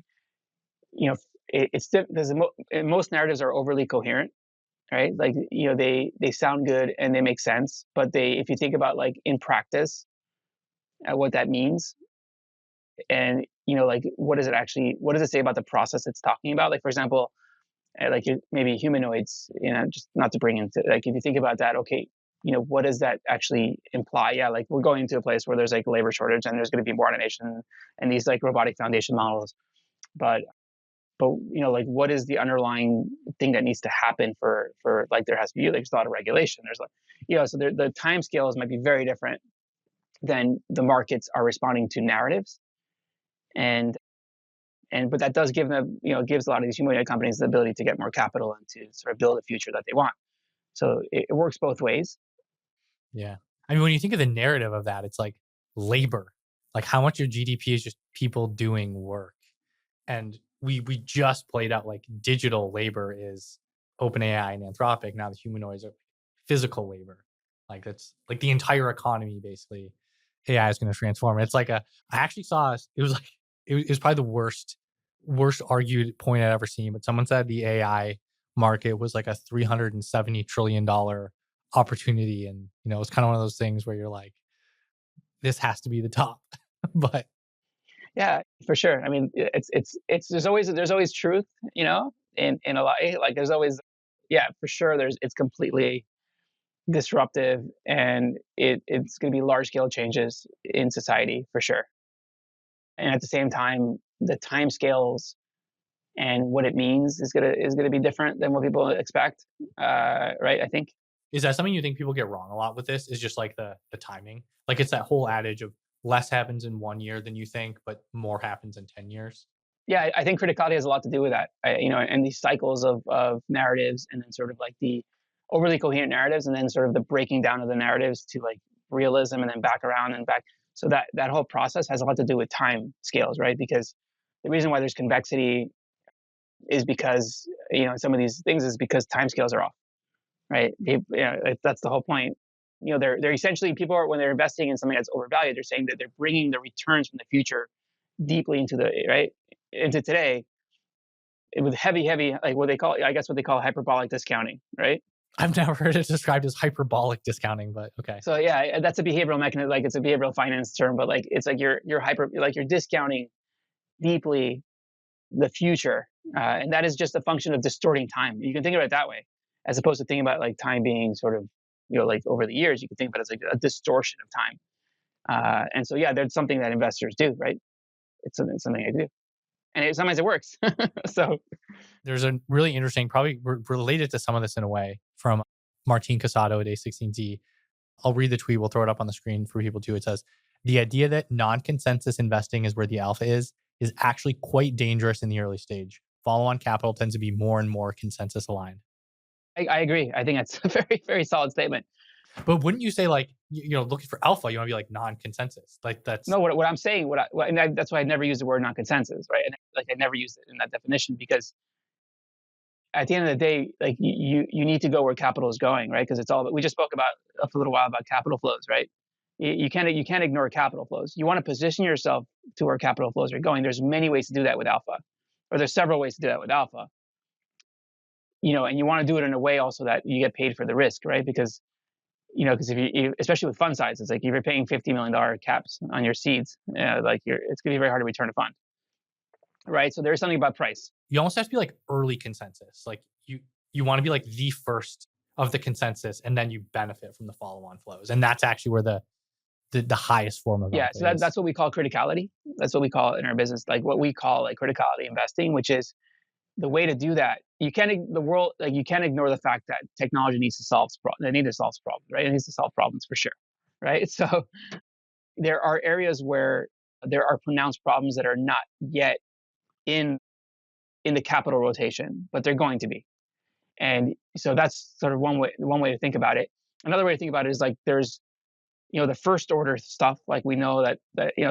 because most narratives are overly coherent, right? Like they sound good and they make sense, but if you think about like in practice, what that means, and like what does it say about the process it's talking about? Like for example, like maybe humanoids, just not to bring into like if you think about that, okay, what does that actually imply? Yeah, like we're going to a place where there's like labor shortage and there's going to be more automation and these like robotic foundation models, but like what is the underlying thing that needs to happen for like there has to be like there's a lot of regulation, there's like so the time scales might be very different than the markets are responding to narratives, and but that does give them gives a lot of these humanoid companies the ability to get more capital and to sort of build a future that they want. So it works both ways. yeah, I mean, when you think of the narrative of that, it's like labor, like how much of GDP is just people doing work. And we just played out like digital labor is OpenAI and Anthropic. Now the humanoids are physical labor. Like that's like the entire economy basically. AI is going to transform. It's like I actually saw it was like it was probably the worst argued point I'd ever seen. But someone said the AI market was like a $370 trillion opportunity, and it's kind of one of those things where you're like, this has to be the top. But Yeah, for sure. I mean, it's there's always truth, in a lot. Like there's always, yeah, for sure. It's completely disruptive, and it's going to be large scale changes in society for sure. And at the same time, the time scales and what it means is gonna be different than what people expect. Right? I think. is that something you think people get wrong a lot with this? Is just like the timing? Like it's that whole adage of less happens in 1 year than you think, but more happens in 10 years. Yeah, I think criticality has a lot to do with that. And these cycles of narratives, and then sort of like the overly coherent narratives, and then sort of the breaking down of the narratives to like realism, and then back around and back. So that whole process has a lot to do with time scales, right? Because the reason why there's convexity is because some of these things is because time scales are off, right? That's the whole point. They're essentially people are when they're investing in something that's overvalued, they're saying that they're bringing the returns from the future deeply into the right into today with heavy like what they call hyperbolic discounting, right? I've never heard it described as hyperbolic discounting, but okay. So yeah, that's a behavioral mechanism, like it's a behavioral finance term, but like it's like you're discounting deeply the future, and that is just a function of distorting time. You can think of it that way, as opposed to thinking about like time being sort of like over the years. You can think about it as like a distortion of time, and so yeah, that's something that investors do, right? It's something I do, and sometimes it works. So There's a really interesting, probably related to some of this in a way, from Martin Casado at A16Z. I'll read the tweet. We'll throw it up on the screen for people too. It says, the idea that non-consensus investing is where the alpha is actually quite dangerous in the early stage. Follow-on capital tends to be more and more consensus aligned. I agree. I think that's a very, very solid statement. But wouldn't you say like, looking for alpha, you want to be like non-consensus? Like that's No, what I'm saying, that's why I never use the word non-consensus, right? And like I never used it in that definition, because at the end of the day, like you need to go where capital is going, right? Because it's all. We just spoke about a little while about capital flows, right? You can't ignore capital flows. You want to position yourself to where capital flows are going. There's many ways to do that with alpha, or there's several ways to do that with alpha. And you want to do it in a way also that you get paid for the risk, right? Because because if you, especially with fund size, it's like if you're paying $50 million caps on your seeds, like it's going to be very hard to return a fund, right? So there's something about price. You almost have to be like early consensus. Like you want to be like the first of the consensus, and then you benefit from the follow-on flows. And that's actually where the highest form of Yeah, alpha so is. that's what we call criticality. That's what we call it in our business, like what we call like criticality investing, which is the way to do that. You can't ignore the fact that technology needs to solve problems. They need to solve problems, right? It needs to solve problems for sure, right? So there are areas where there are pronounced problems that are not yet in the capital rotation, but they're going to be. And so that's sort of one way to think about it. Another way to think about it is like there's the first order stuff, like we know that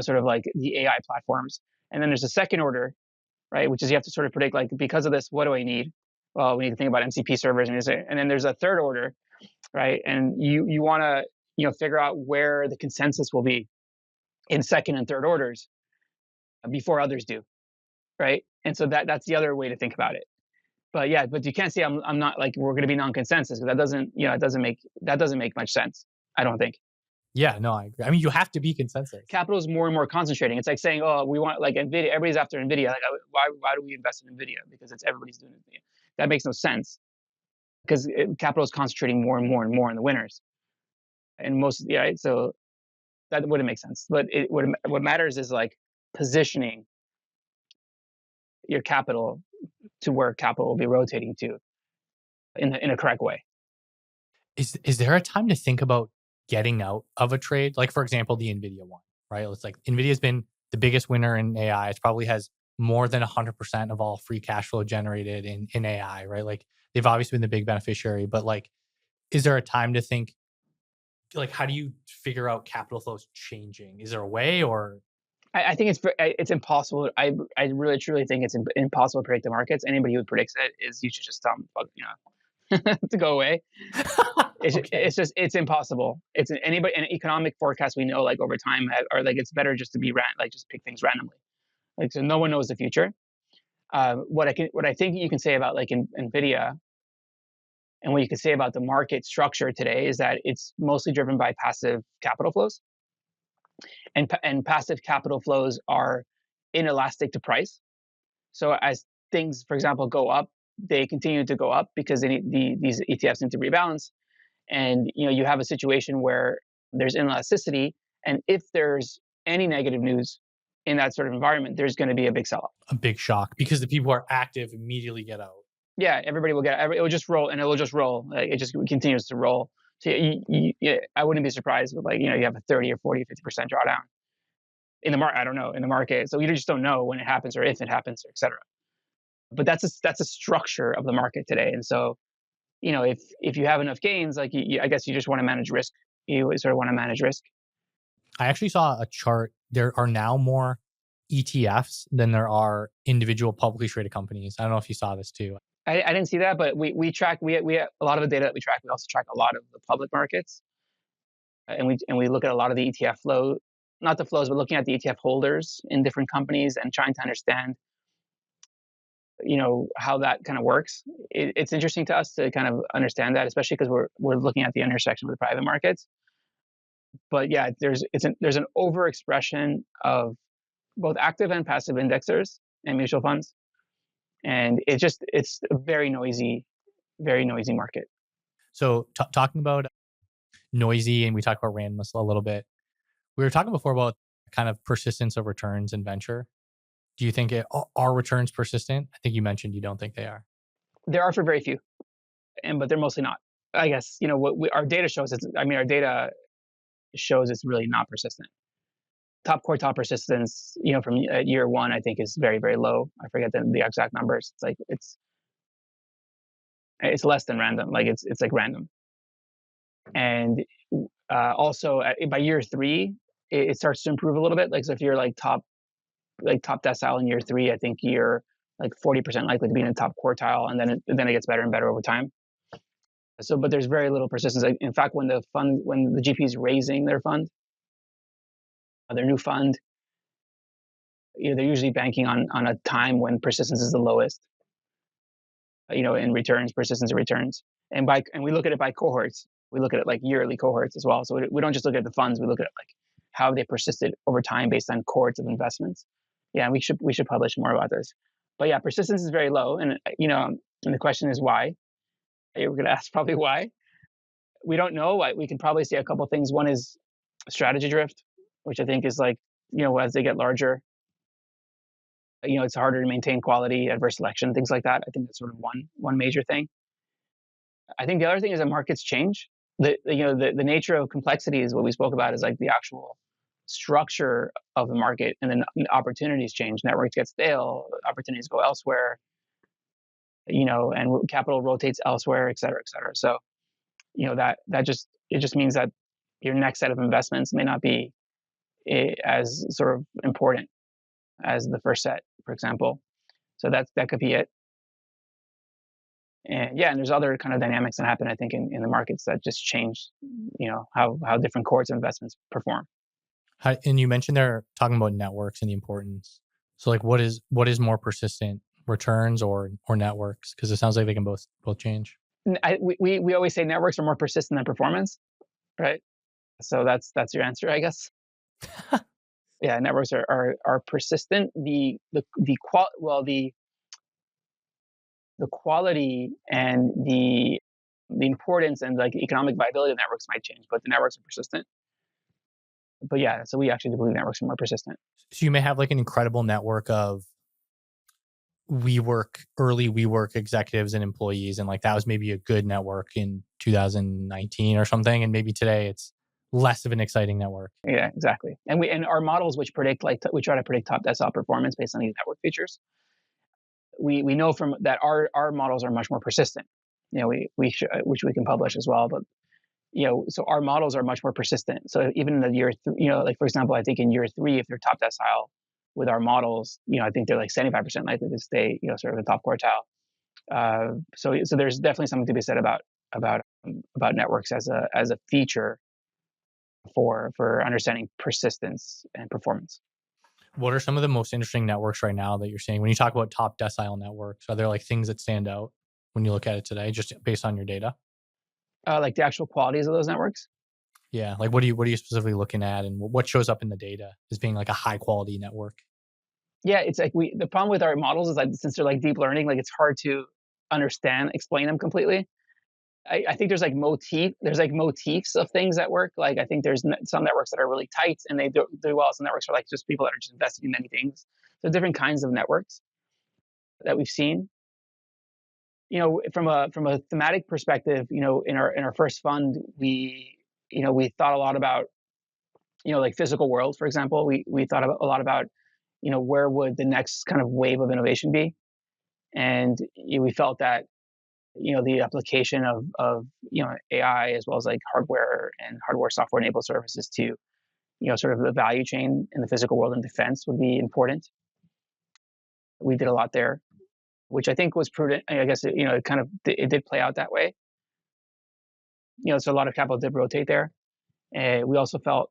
sort of like the AI platforms, and then there's a second order, right, which is you have to sort of predict, like, because of this, what do I need? Well, we need to think about MCP servers, and then there's a third order, right? And you want to figure out where the consensus will be in second and third orders before others do, right? And so that's the other way to think about it. But yeah, but you can't say I'm not, like, we're going to be non-consensus, because it doesn't make much sense, I don't think. Yeah, no, I agree. I mean, you have to be consensus. Capital is more and more concentrating. It's like saying, oh, we want, like, Nvidia. Everybody's after Nvidia. Like, why do we invest in Nvidia? Because everybody's doing Nvidia. That makes no sense, because capital is concentrating more and more and more in the winners, and most, yeah, right? So that wouldn't make sense. But what matters is like positioning your capital to where capital will be rotating to in a correct way. Is there a time to think about getting out of a trade? Like, for example, the Nvidia one, right? It's like Nvidia's been the biggest winner in AI. It probably has more than 100% of all free cash flow generated in AI, right? Like, they've obviously been the big beneficiary, but like, is there a time to think, like, how do you figure out capital flows changing? Is there a way, or I think it's impossible. I really truly think it's impossible to predict the markets. Anybody who predicts it is, you should just tell them, to go away. okay. It's impossible. It's an economic forecast, we know, like, over time, or like, it's better just to be just pick things randomly. Like, so no one knows the future. What I think you can say about, like, Nvidia, and what you can say about the market structure today, is that it's mostly driven by passive capital flows, and passive capital flows are inelastic to price. So as things, for example, go up, they continue to go up because these ETFs need to rebalance, and you have a situation where there's inelasticity, and if there's any negative news in that sort of environment, there's going to be a big sell-off. A big shock because the people who are active immediately get out. Yeah, everybody will it will just roll, and it will just roll. Like, it just continues to roll. So I wouldn't be surprised with, like, you have a 30 or 40, 50% drawdown in the market. I don't know, in the market. So you just don't know when it happens, or if it happens, or et cetera. But that's a structure of the market today. And so, if you have enough gains, like, I guess you just want to manage risk. You sort of want to manage risk. I actually saw a chart. There are now more ETFs than there are individual publicly traded companies. I don't know if you saw this too. I didn't see that, but we track, we have a lot of the data that we track. We also track a lot of the public markets, and we look at a lot of the ETF flow, not the flows, but looking at the ETF holders in different companies and trying to understand, how that kind of works. It's interesting to us to kind of understand that, especially because we're looking at the intersection with the private markets. But yeah, there's an overexpression of both active and passive indexers and mutual funds, and it's a very noisy market. So talking about noisy, and we talked about randomness a little bit. We were talking before about kind of persistence of returns in venture. Do you think are returns persistent? I think you mentioned you don't think they are. There are for very few, but they're mostly not. I guess our data shows. Our data shows it's really not persistent. Top quartile persistence, from year one, I think, is very, very low. I forget the exact numbers. It's like it's less than random. Like, it's like random. And also by year three, it starts to improve a little bit. Like, so if you're like top decile in year three, I think you're like 40% likely to be in the top quartile, and then it gets better and better over time. So, but there's very little persistence. In fact, when the GP is raising their new fund, they're usually banking on a time when persistence is the lowest. In returns, persistence of returns, and we look at it by cohorts. We look at it like yearly cohorts as well. So we don't just look at the funds. We look at like how they persisted over time based on cohorts of investments. Yeah, we should publish more about this. But yeah, persistence is very low, and and the question is why. We're going to ask probably why. We don't know. We can probably see a couple of things. One is strategy drift, which I think is like, as they get larger, it's harder to maintain quality, adverse selection, things like that. I think that's sort of one major thing. I think the other thing is that markets change. The nature of complexity is what we spoke about, is like the actual structure of the market, and then opportunities change. Networks get stale, opportunities go elsewhere, and capital rotates elsewhere, et cetera, et cetera. So, it just means that your next set of investments may not be as sort of important as the first set, for example. So that could be it. And yeah, and there's other kind of dynamics that happen, I think, in the markets that just change, how different cohorts of investments perform. And you mentioned they're talking about networks and the importance. So like, what is more persistent, returns or networks? Because it sounds like they can both change. We always say networks are more persistent than performance, right? So that's your answer, I guess. Yeah, networks are persistent. The quality and the importance and like economic viability of networks might change, but the networks are persistent. But yeah, so we actually believe networks are more persistent. So you may have like an incredible network of early WeWork executives and employees, and like that was maybe a good network in 2019 or something, and maybe today it's less of an exciting network. Yeah, exactly. And our models, which predict we try to predict top decile performance based on these network features. We know from that our models are much more persistent. Which we can publish as well, but so our models are much more persistent. So even in the year, like for example, I think in year 3, if they're top decile with our models, I think they're like 75% likely to stay, sort of the top quartile. So there's definitely something to be said about networks as a feature for understanding persistence and performance. What are some of the most interesting networks right now that you're seeing when you talk about top decile networks? Are there like things that stand out when you look at it today, just based on your data? Like the actual qualities of those networks. Yeah, like what are you specifically looking at, and what shows up in the data as being like a high quality network? Yeah, it's like the problem with our models is that since they're like deep learning, like it's hard to explain them completely. I think there's like motifs of things that work. Like I think there's some networks that are really tight and they do well. Some networks are like just people that are just investing in many things. So different kinds of networks that we've seen. From a thematic perspective, in our first fund, we thought a lot about, like physical world, for example. We thought a lot about, where would the next kind of wave of innovation be, and we felt that the application of AI, as well as like hardware and software enabled services to sort of the value chain in the physical world and defense would be important. We did a lot there, which I think was prudent. I guess it did play out that way. So a lot of capital did rotate there. We also felt,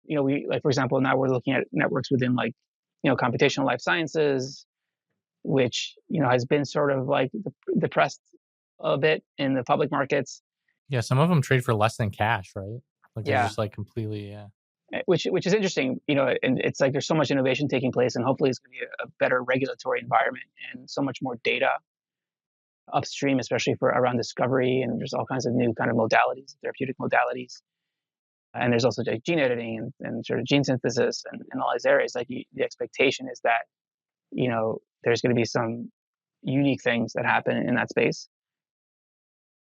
we, like for example, now we're looking at networks within like computational life sciences, which has been sort of like depressed a bit in the public markets. Yeah, some of them trade for less than cash, right? Like they're Yeah, just like completely, yeah. which is interesting, and it's like there's so much innovation taking place, and hopefully it's going to be a better regulatory environment and so much more data upstream, especially for around discovery. And there's all kinds of new kind of modalities, therapeutic modalities, and there's also like gene editing and sort of gene synthesis and all these areas. Like the expectation is that there's going to be some unique things that happen in that space.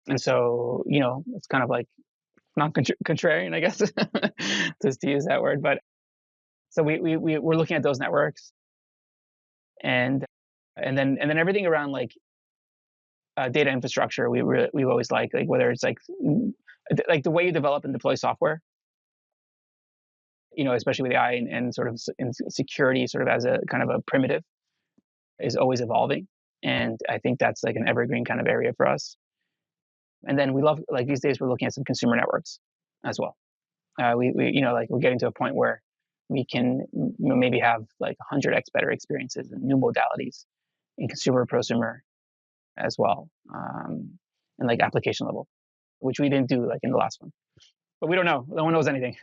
And so, it's kind of like not contrarian, I guess, just to use that word. But so we're looking at those networks, and then everything around like data infrastructure. We always like whether it's like the way you develop and deploy software, especially with AI and sort of in security, sort of as a kind of a primitive, is always evolving. And I think that's like an evergreen kind of area for us. And then we love, like these days, we're looking at some consumer networks as well. We like we're getting to a point where we can maybe have like 100x better experiences and new modalities in consumer, prosumer as well, and like application level. which we didn't do like in the last one. But we don't know. No one knows anything.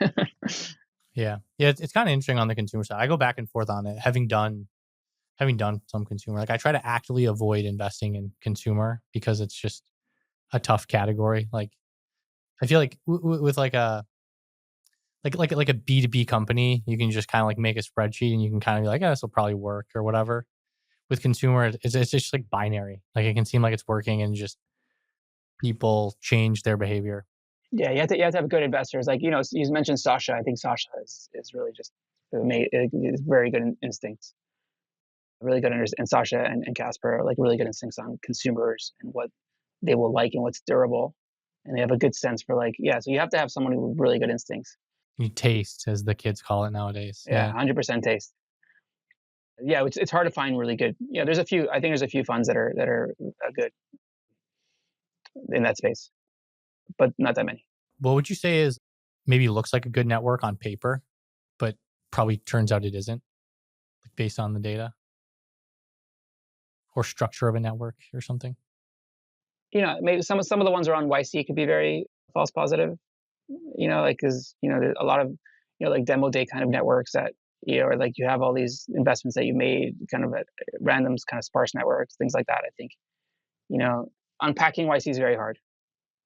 Yeah. It's kind of interesting on the consumer side. I go back and forth on it, having done some consumer. Like I try to actively avoid investing in consumer because it's just a tough category. Like I feel like with like a like a B2B company, you can just kind of like make a spreadsheet and you can kind of be like, this will probably work or whatever. With consumer, it's just like binary. Like it can seem like it's working and just people change their behavior. Yeah, you have to have good investors. Like, you mentioned Sasha. I think Sasha is really just is very good in instincts. Really good and Sasha and Casper are like really good instincts on consumers and what they will like and what's durable. And they have a good sense for like, yeah, so you have to have someone with really good instincts. You taste, as the kids call it nowadays. Yeah, Yeah. 100% taste. Yeah, it's hard to find really good. Yeah, there's a few. I think there's a few funds that are good in that space, but not that many. What would you say is maybe looks like a good network on paper, but probably turns out it isn't, like based on the data or structure of a network or something? Maybe some of the ones around YC could be very false positive. Like because there's a lot of like demo day kind of networks that or like you have all these investments that you made kind of at random kind of sparse networks, things like that. I think you know unpacking YC is very hard.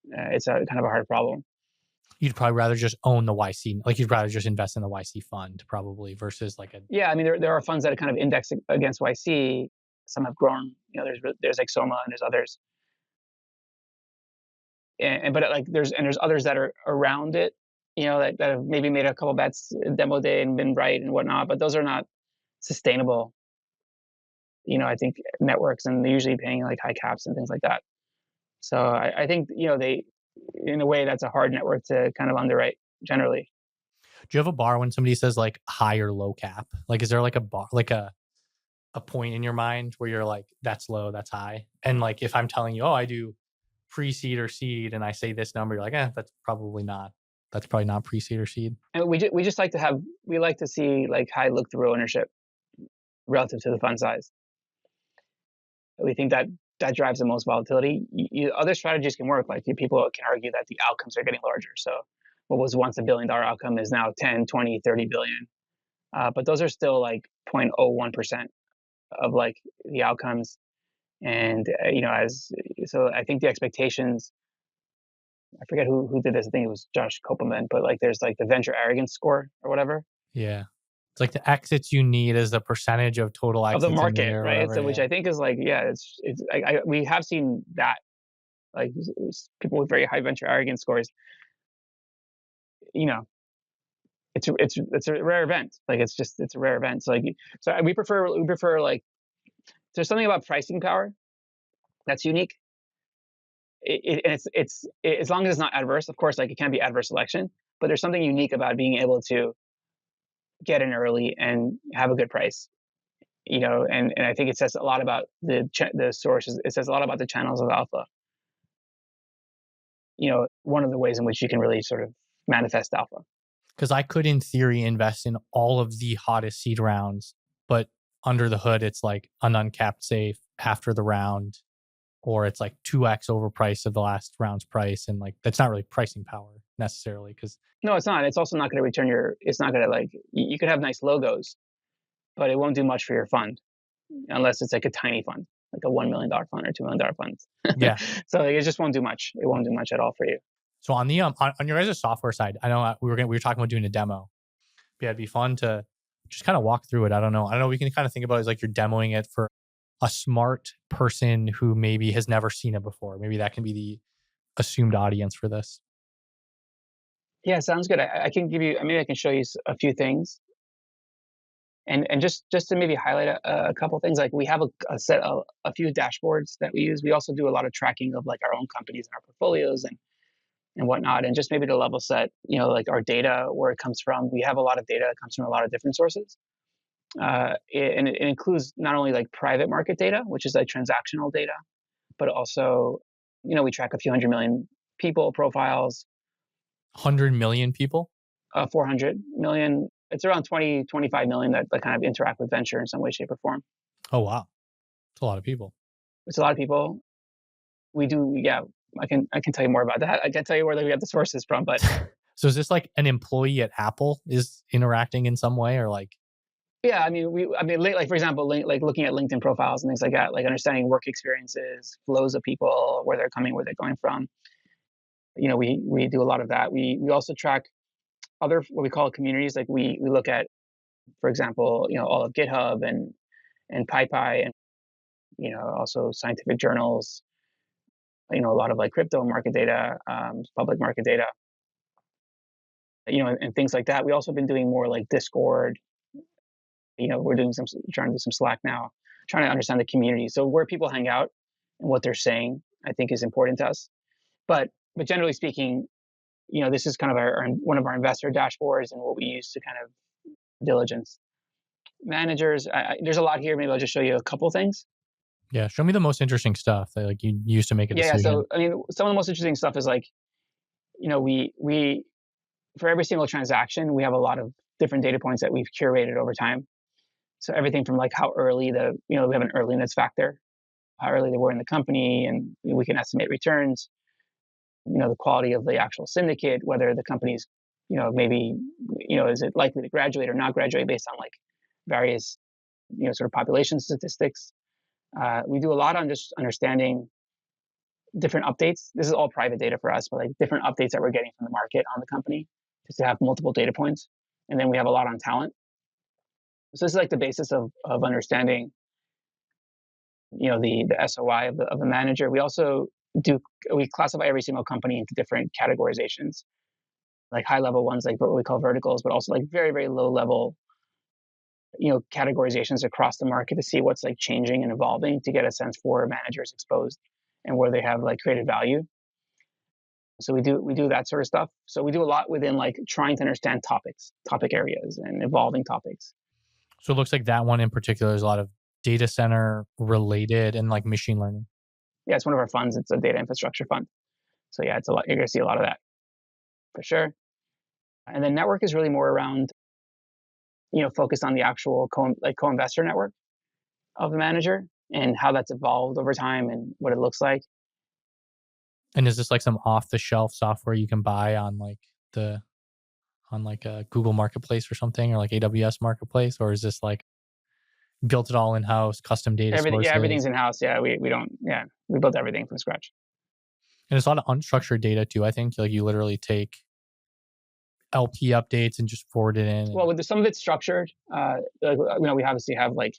It's a kind of a hard problem. You'd probably rather just own the YC, like you'd rather just invest in the YC fund probably versus like a. Yeah, I mean there are funds that kind of index against YC. Some have grown. There's like Soma and there's others. But like there's others that are around it, that have maybe made a couple bets demo day and been right and whatnot, but those are not sustainable. I think networks, and they're usually paying like high caps and things like that. So I think they, in a way, that's a hard network to kind of underwrite generally. Do you have a bar when somebody says like high or low cap? Like, is there like a bar, like a point in your mind where you're like, that's low, that's high? And like, if I'm telling you, oh, I do pre-seed or seed, and I say this number, you're like, that's probably not. That's probably not pre-seed or seed. And we just like to have we like to see like high look through ownership relative to the fund size. We think that drives the most volatility. Other strategies can work. Like people can argue that the outcomes are getting larger. So what was once $1 billion outcome is now 10, 20, 30 billion. But those are still like 0.01% of like the outcomes. And so I think the expectations. I forget who did this. I think it was Josh Kupperman. But like there's like the venture arrogance score or whatever Yeah. It's like the exits you need is the percentage of total of exits the in the market, year or right? whatever. So which Yeah. I think is like we have seen that like people with very high venture arrogance scores. You know, it's a rare event. Like it's a rare event. So we prefer like there's something about pricing power that's unique. It's as long as it's not adverse. Of course, like it can be adverse selection, but there's something unique about being able to get in early and have a good price. And I think it says a lot about the sources. It says a lot about the channels of alpha. One of the ways in which you can really sort of manifest alpha. Because I could, in theory, invest in all of the hottest seed rounds, but under the hood, it's like an uncapped safe after the round, or it's like 2x overpriced of the last round's price. And like, that's not really pricing power necessarily. Because No, it's not. It's also not going to return it's not going to like, you could have nice logos, but it won't do much for your fund unless it's like a tiny fund, like a $1 million fund or $2 million fund. yeah. So like, it just won't do much. It won't do much at all for you. So on the on your guys' software side, I know we were talking about doing a demo. But yeah, it'd be fun to just kind of walk through it. I don't know. We can kind of think about it as like you're demoing it for a smart person who maybe has never seen it before. Maybe that can be the assumed audience for this. Yeah, sounds good. I can give you. Maybe I can show you a few things, and just to maybe highlight a couple things. Like we have a few dashboards that we use. We also do a lot of tracking of like our own companies and our portfolios and whatnot. And just maybe to level set, like our data, where it comes from. We have a lot of data that comes from a lot of different sources. It includes not only like private market data, which is like transactional data, but also, we track a few 100 million people profiles. 100 million people? 400 million. It's around 20, 25 million that kind of interact with venture in some way, shape, or form. Oh, wow. It's a lot of people. It's a lot of people. We do, yeah. I can tell you more about that. I can't tell you where we got the sources from, but So is this like an employee at Apple is interacting in some way, or like? yeah, like for example, like looking at LinkedIn profiles and things like that, like understanding work experiences, flows of people, where they're coming, where they're going from. We do a lot of that. We also track other what we call communities. Like we look at, for example, all of GitHub and PyPy, and also scientific journals. A lot of like crypto market data, public market data, and things like that. We also been doing more like Discord. We're trying to do some Slack now, trying to understand the community. So where people hang out and what they're saying, I think is important to us. But generally speaking, this is kind of one of our investor dashboards and what we use to kind of diligence managers. There's a lot here. Maybe I'll just show you a couple things. Yeah, show me the most interesting stuff that like you used to make a Yeah. decision. So some of the most interesting stuff is like, we for every single transaction, we have a lot of different data points that we've curated over time. So everything from like how early we have an earliness factor, how early they were in the company, and we can estimate returns. The quality of the actual syndicate, whether the company's, maybe, is it likely to graduate or not graduate based on like various, sort of population statistics. We do a lot on just understanding different updates. This is all private data for us, but like different updates that we're getting from the market on the company, just to have multiple data points. And then we have a lot on talent. So this is like the basis of understanding, the SOI of the manager. We classify every single company into different categorizations, like high level ones, like what we call verticals, but also like very, very low level, categorizations across the market to see what's like changing and evolving, to get a sense for managers exposed and where they have like created value. So we do that sort of stuff. So we do a lot within like trying to understand topic areas and evolving topics. So it looks like that one in particular is a lot of data center related and like machine learning. Yeah, it's one of our funds. It's a data infrastructure fund. So yeah, it's a lot. You're going to see a lot of that for sure. And then network is really more around, focused on the actual co-investor network of the manager and how that's evolved over time and what it looks like. And is this like some off the shelf software you can buy on like a Google Marketplace or something, or like AWS Marketplace, or is this like built it all in house, custom data sources? Yeah, everything's in house. Yeah, we don't. Yeah, we built everything from scratch. And it's a lot of unstructured data too. I think like you literally take LP updates and just forward it in. Well, with some of it's structured. We obviously have like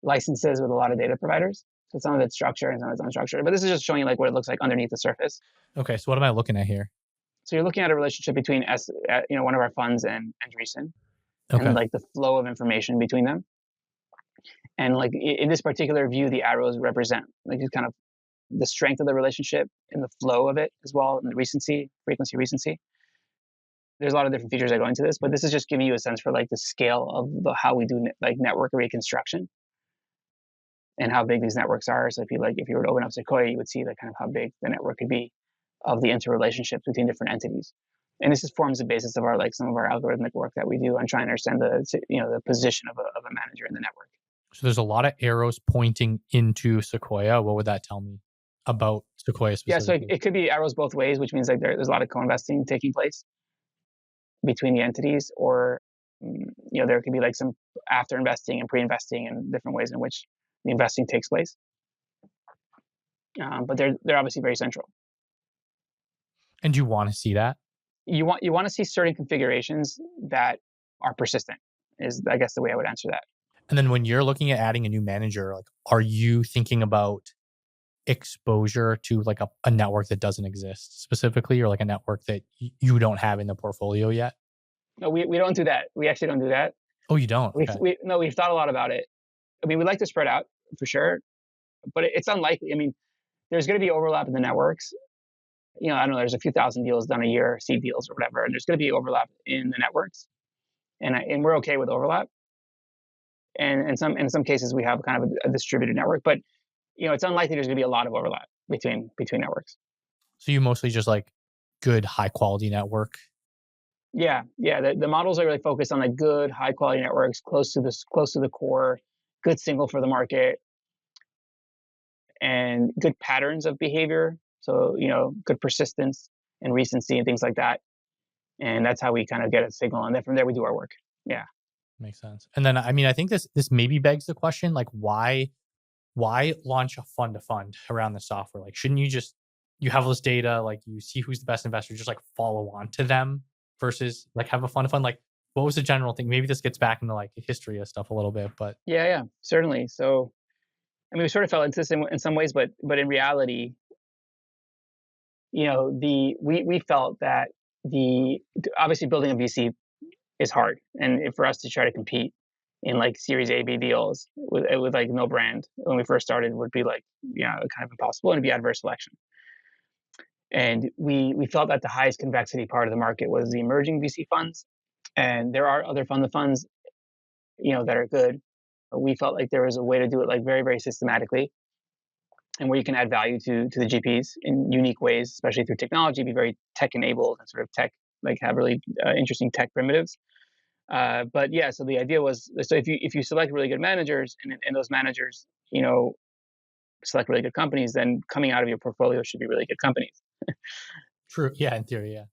licenses with a lot of data providers. So some of it's structured and some of it's unstructured. But this is just showing you like what it looks like underneath the surface. Okay, so what am I looking at here? So you're looking at a relationship between one of our funds and Andreessen, Okay. and like the flow of information between them. And like in this particular view, the arrows represent like kind of the strength of the relationship and the flow of it as well, and the frequency, recency. There's a lot of different features that go into this, but this is just giving you a sense for like the scale of how we do like network reconstruction and how big these networks are. So if you were to open up Sequoia, you would see like kind of how big the network could be of the interrelationships between different entities. And this forms the basis of some of our algorithmic work that we do on trying to understand the position of a manager in the network. So there's a lot of arrows pointing into Sequoia. What would that tell me about Sequoia specifically? Yeah, so it could be arrows both ways, which means like there's a lot of co-investing taking place between the entities, or there could be like some after investing and pre-investing and different ways in which the investing takes place. But they're obviously very central. And do you want to see that? You want to see certain configurations that are persistent, is I guess the way I would answer that. And then when you're looking at adding a new manager, like, are you thinking about exposure to like a network that doesn't exist specifically, or like a network that you don't have in the portfolio yet? No, we don't do that. We actually don't do that. Oh, you don't? Okay. We've thought a lot about it. I mean, we like to spread out for sure, but it's unlikely. I mean, there's going to be overlap in the networks. I don't know, there's a few thousand deals done a year, seed deals or whatever, and there's going to be overlap in the networks, and we're okay with overlap. And in some cases, we have kind of a distributed network, but it's unlikely there's going to be a lot of overlap between networks. So you mostly just like good high quality network. Yeah. The models are really focused on like good high quality networks, close to the core, good signal for the market, and good patterns of behavior. So, good persistence and recency and things like that. And that's how we kind of get a signal. And then from there, we do our work. Yeah. Makes sense. And then, I mean, I think this maybe begs the question, like, why launch a fund to fund around the software? Like, shouldn't you just, you have this data, like you see who's the best investor, just like follow on to them versus like have a fund to fund? Like, what was the general thing? Maybe this gets back into like the history of stuff a little bit, but Yeah, certainly. So, I mean, we sort of fell into this in some ways, but in reality, we felt that the obviously building a VC is hard, and for us to try to compete in like Series A, B deals with like no brand when we first started would be like kind of impossible, and it'd be adverse selection. And we felt that the highest convexity part of the market was the emerging VC funds, and there are other fund of funds that are good. But we felt like there was a way to do it like very very systematically, and where you can add value to the GPs in unique ways, especially through technology, be very tech enabled and sort of tech, like have really interesting tech primitives. But yeah, so the idea was, so if you select really good managers, and those managers, select really good companies, then coming out of your portfolio should be really good companies. true. Yeah, in theory, yeah.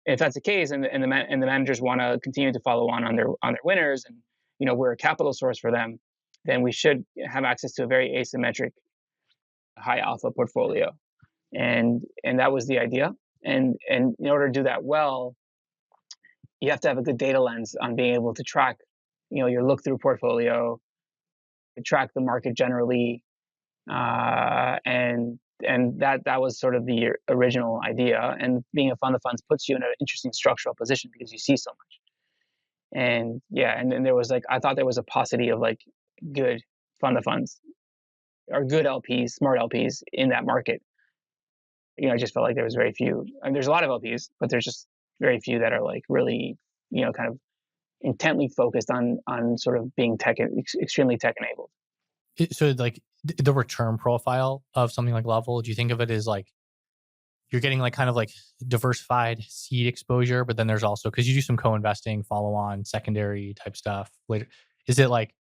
If that's the case, and the managers want to continue to follow on their winners, and we're a capital source for them, then we should have access to a very asymmetric, high alpha portfolio, and that was the idea. And in order to do that well, you have to have a good data lens on being able to track, your look through portfolio, to track the market generally, and that was sort of the original idea. And being a fund of funds puts you in an interesting structural position because you see so much. And yeah, and then there was like, I thought there was a paucity of like good fund of funds or good LPs, smart LPs in that market. I just felt like there was very few. And there's a lot of LPs, but there's just very few that are like really, kind of intently focused on sort of being extremely tech enabled. So like the return profile of something like Level, do you think of it as like you're getting like kind of like diversified seed exposure, but then there's also, because you do some co-investing, follow on, secondary type stuff later. Is it like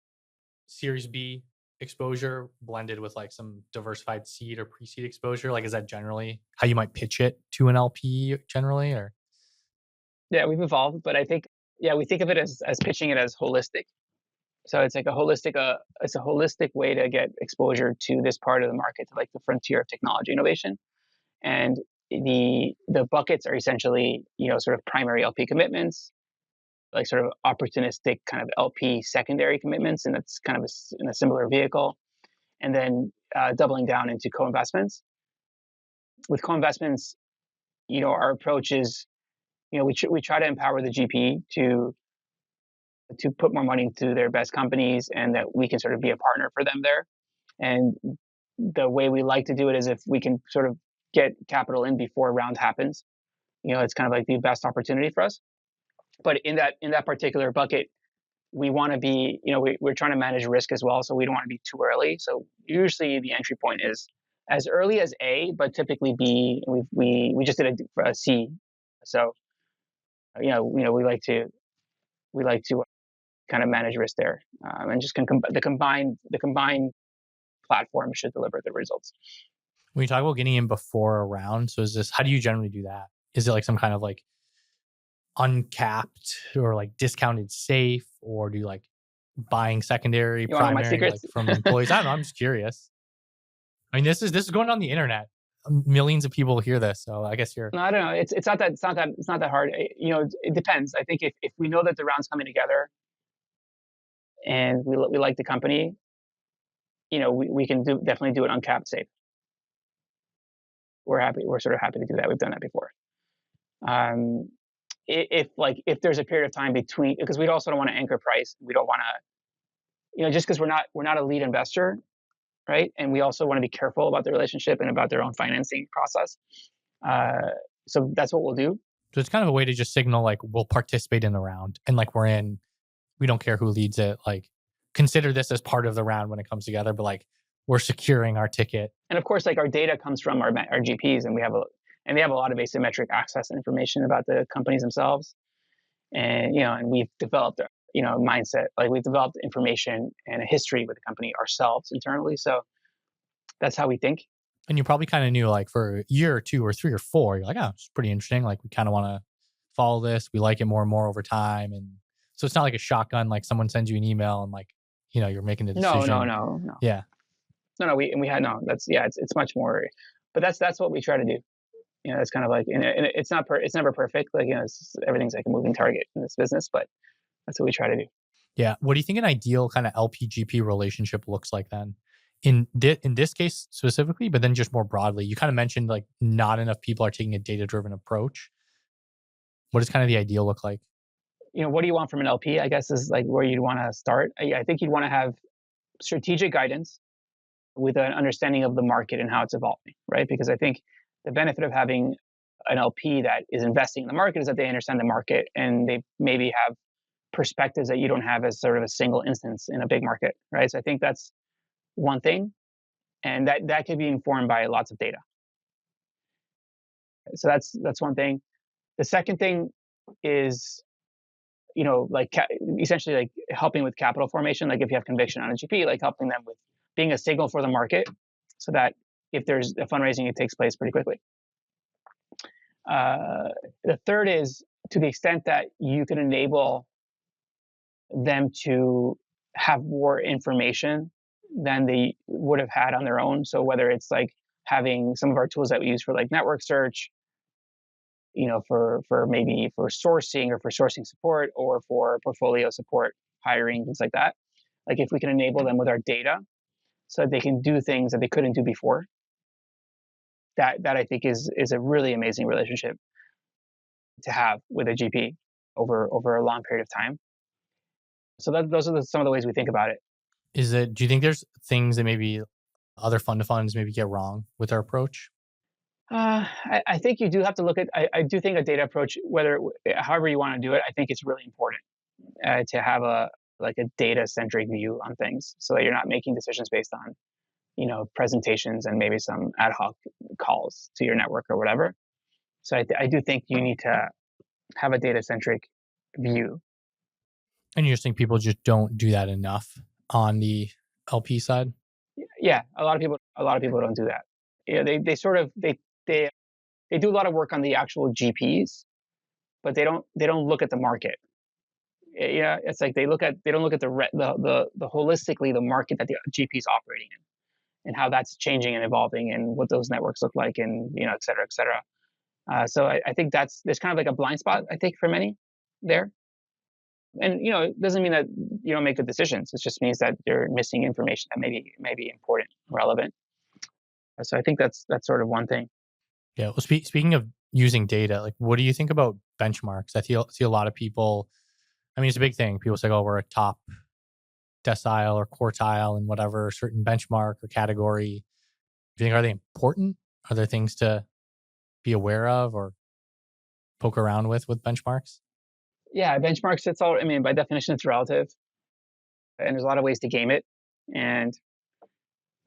Series B exposure blended with like some diversified seed or pre-seed exposure? Like, is that generally how you might pitch it to an LP generally, or? Yeah, we've evolved, but I think, yeah, we think of it as pitching it as holistic. So it's like it's a holistic way to get exposure to this part of the market, to like the frontier of technology innovation. And the buckets are essentially, sort of primary LP commitments, like sort of opportunistic kind of LP secondary commitments, and that's kind of in a similar vehicle. And then doubling down into co-investments. With co-investments, our approach is, we try to empower the GP to put more money into their best companies, and that we can sort of be a partner for them there. And the way we like to do it is if we can sort of get capital in before a round happens. It's kind of like the best opportunity for us. But in that particular bucket, we want to be, we're trying to manage risk as well, so we don't want to be too early. So usually the entry point is as early as A, but typically B. We just did a C. So we like to kind of manage risk there, and just the combined platform should deliver the results. When you talk about getting in before a round, so is this, how do you generally do that? Is it like some kind of like uncapped or like discounted safe, or do you like buying secondary, You want all my primary, like secrets? from employees? I don't know. I'm just curious. I mean, this is going on the internet. Millions of people hear this, so I guess you're. No, I don't know. It's not that hard. It depends. I think if we know that the round's coming together and we like the company, we can definitely do it uncapped safe. We're happy. We're sort of happy to do that. We've done that before. Um, if there's a period of time between, because we also don't want to anchor price. We don't want to, just because we're not a lead investor, right? And we also want to be careful about the relationship and about their own financing process. So that's what we'll do. So it's kind of a way to just signal like we'll participate in the round, and like we're in. We don't care who leads it. Like, consider this as part of the round when it comes together, but like we're securing our ticket. And of course, like our data comes from our GPs, and they have a lot of asymmetric access and information about the companies themselves. And we've developed mindset, like we've developed information and a history with the company ourselves internally. So that's how we think. And you probably kind of knew like for a year or 2 or 3 or 4, you're like, oh, it's pretty interesting. Like we kind of want to follow this. We like it more and more over time. And so it's not like a shotgun, like someone sends you an email and like, you're making the No, no, decision. no, no, Yeah. no, no. We had no. That's yeah. It's much more, but that's what we try to do. It's kind of like, and it's not it's never perfect. Like everything's like a moving target in this business, but that's what we try to do. Yeah. What do you think an ideal kind of LPGP relationship looks like then? In this case specifically, but then just more broadly, you kind of mentioned like not enough people are taking a data driven approach. What does kind of the ideal look like? What do you want from an LP? I guess is like where you'd want to start. I think you'd want to have strategic guidance with an understanding of the market and how it's evolving, right? Because I think the benefit of having an LP that is investing in the market is that they understand the market and they maybe have perspectives that you don't have as sort of a single instance in a big market, right? So I think that's one thing, and that could be informed by lots of data. So that's one thing. The second thing is like essentially like helping with capital formation. Like if you have conviction on a GP, like helping them with being a signal for the market, so that if there's a fundraising, it takes place pretty quickly. The third is to the extent that you can enable them to have more information than they would have had on their own. So whether it's like having some of our tools that we use for like network search, for maybe for sourcing or for sourcing support or for portfolio support, hiring, things like that. Like if we can enable them with our data so that they can do things that they couldn't do before, that I think is a really amazing relationship to have with a GP over a long period of time. So those are some of the ways we think about it. Do you think there's things that maybe other fund to funds maybe get wrong with our approach? I think you do have to look at. I do think a data approach, however you want to do it, I think it's really important to have a data centric view on things, so that you're not making decisions based on presentations and maybe some ad hoc calls to your network or whatever. So I do think you need to have a data centric view. And you just think people just don't do that enough on the LP side? Yeah, a lot of people don't do that. They sort of they do a lot of work on the actual GPs, but they don't look at the market. Yeah, it's like they don't look at the holistically the market that the GP is operating in and how that's changing and evolving and what those networks look like and et cetera, et cetera. So I think there's kind of like a blind spot, I think, for many there. And it doesn't mean that you don't make good decisions. It just means that you're missing information that may be important, relevant. So I think that's sort of one thing. Yeah. Well, speaking of using data, like what do you think about benchmarks? I see a lot of people. I mean, it's a big thing. People say, "Oh, we're a top decile or quartile in whatever certain benchmark or category." Do you think are they important? Are there things to be aware of or poke around with benchmarks? Yeah, benchmarks. It's all. I mean, by definition, it's relative, and there's a lot of ways to game it. And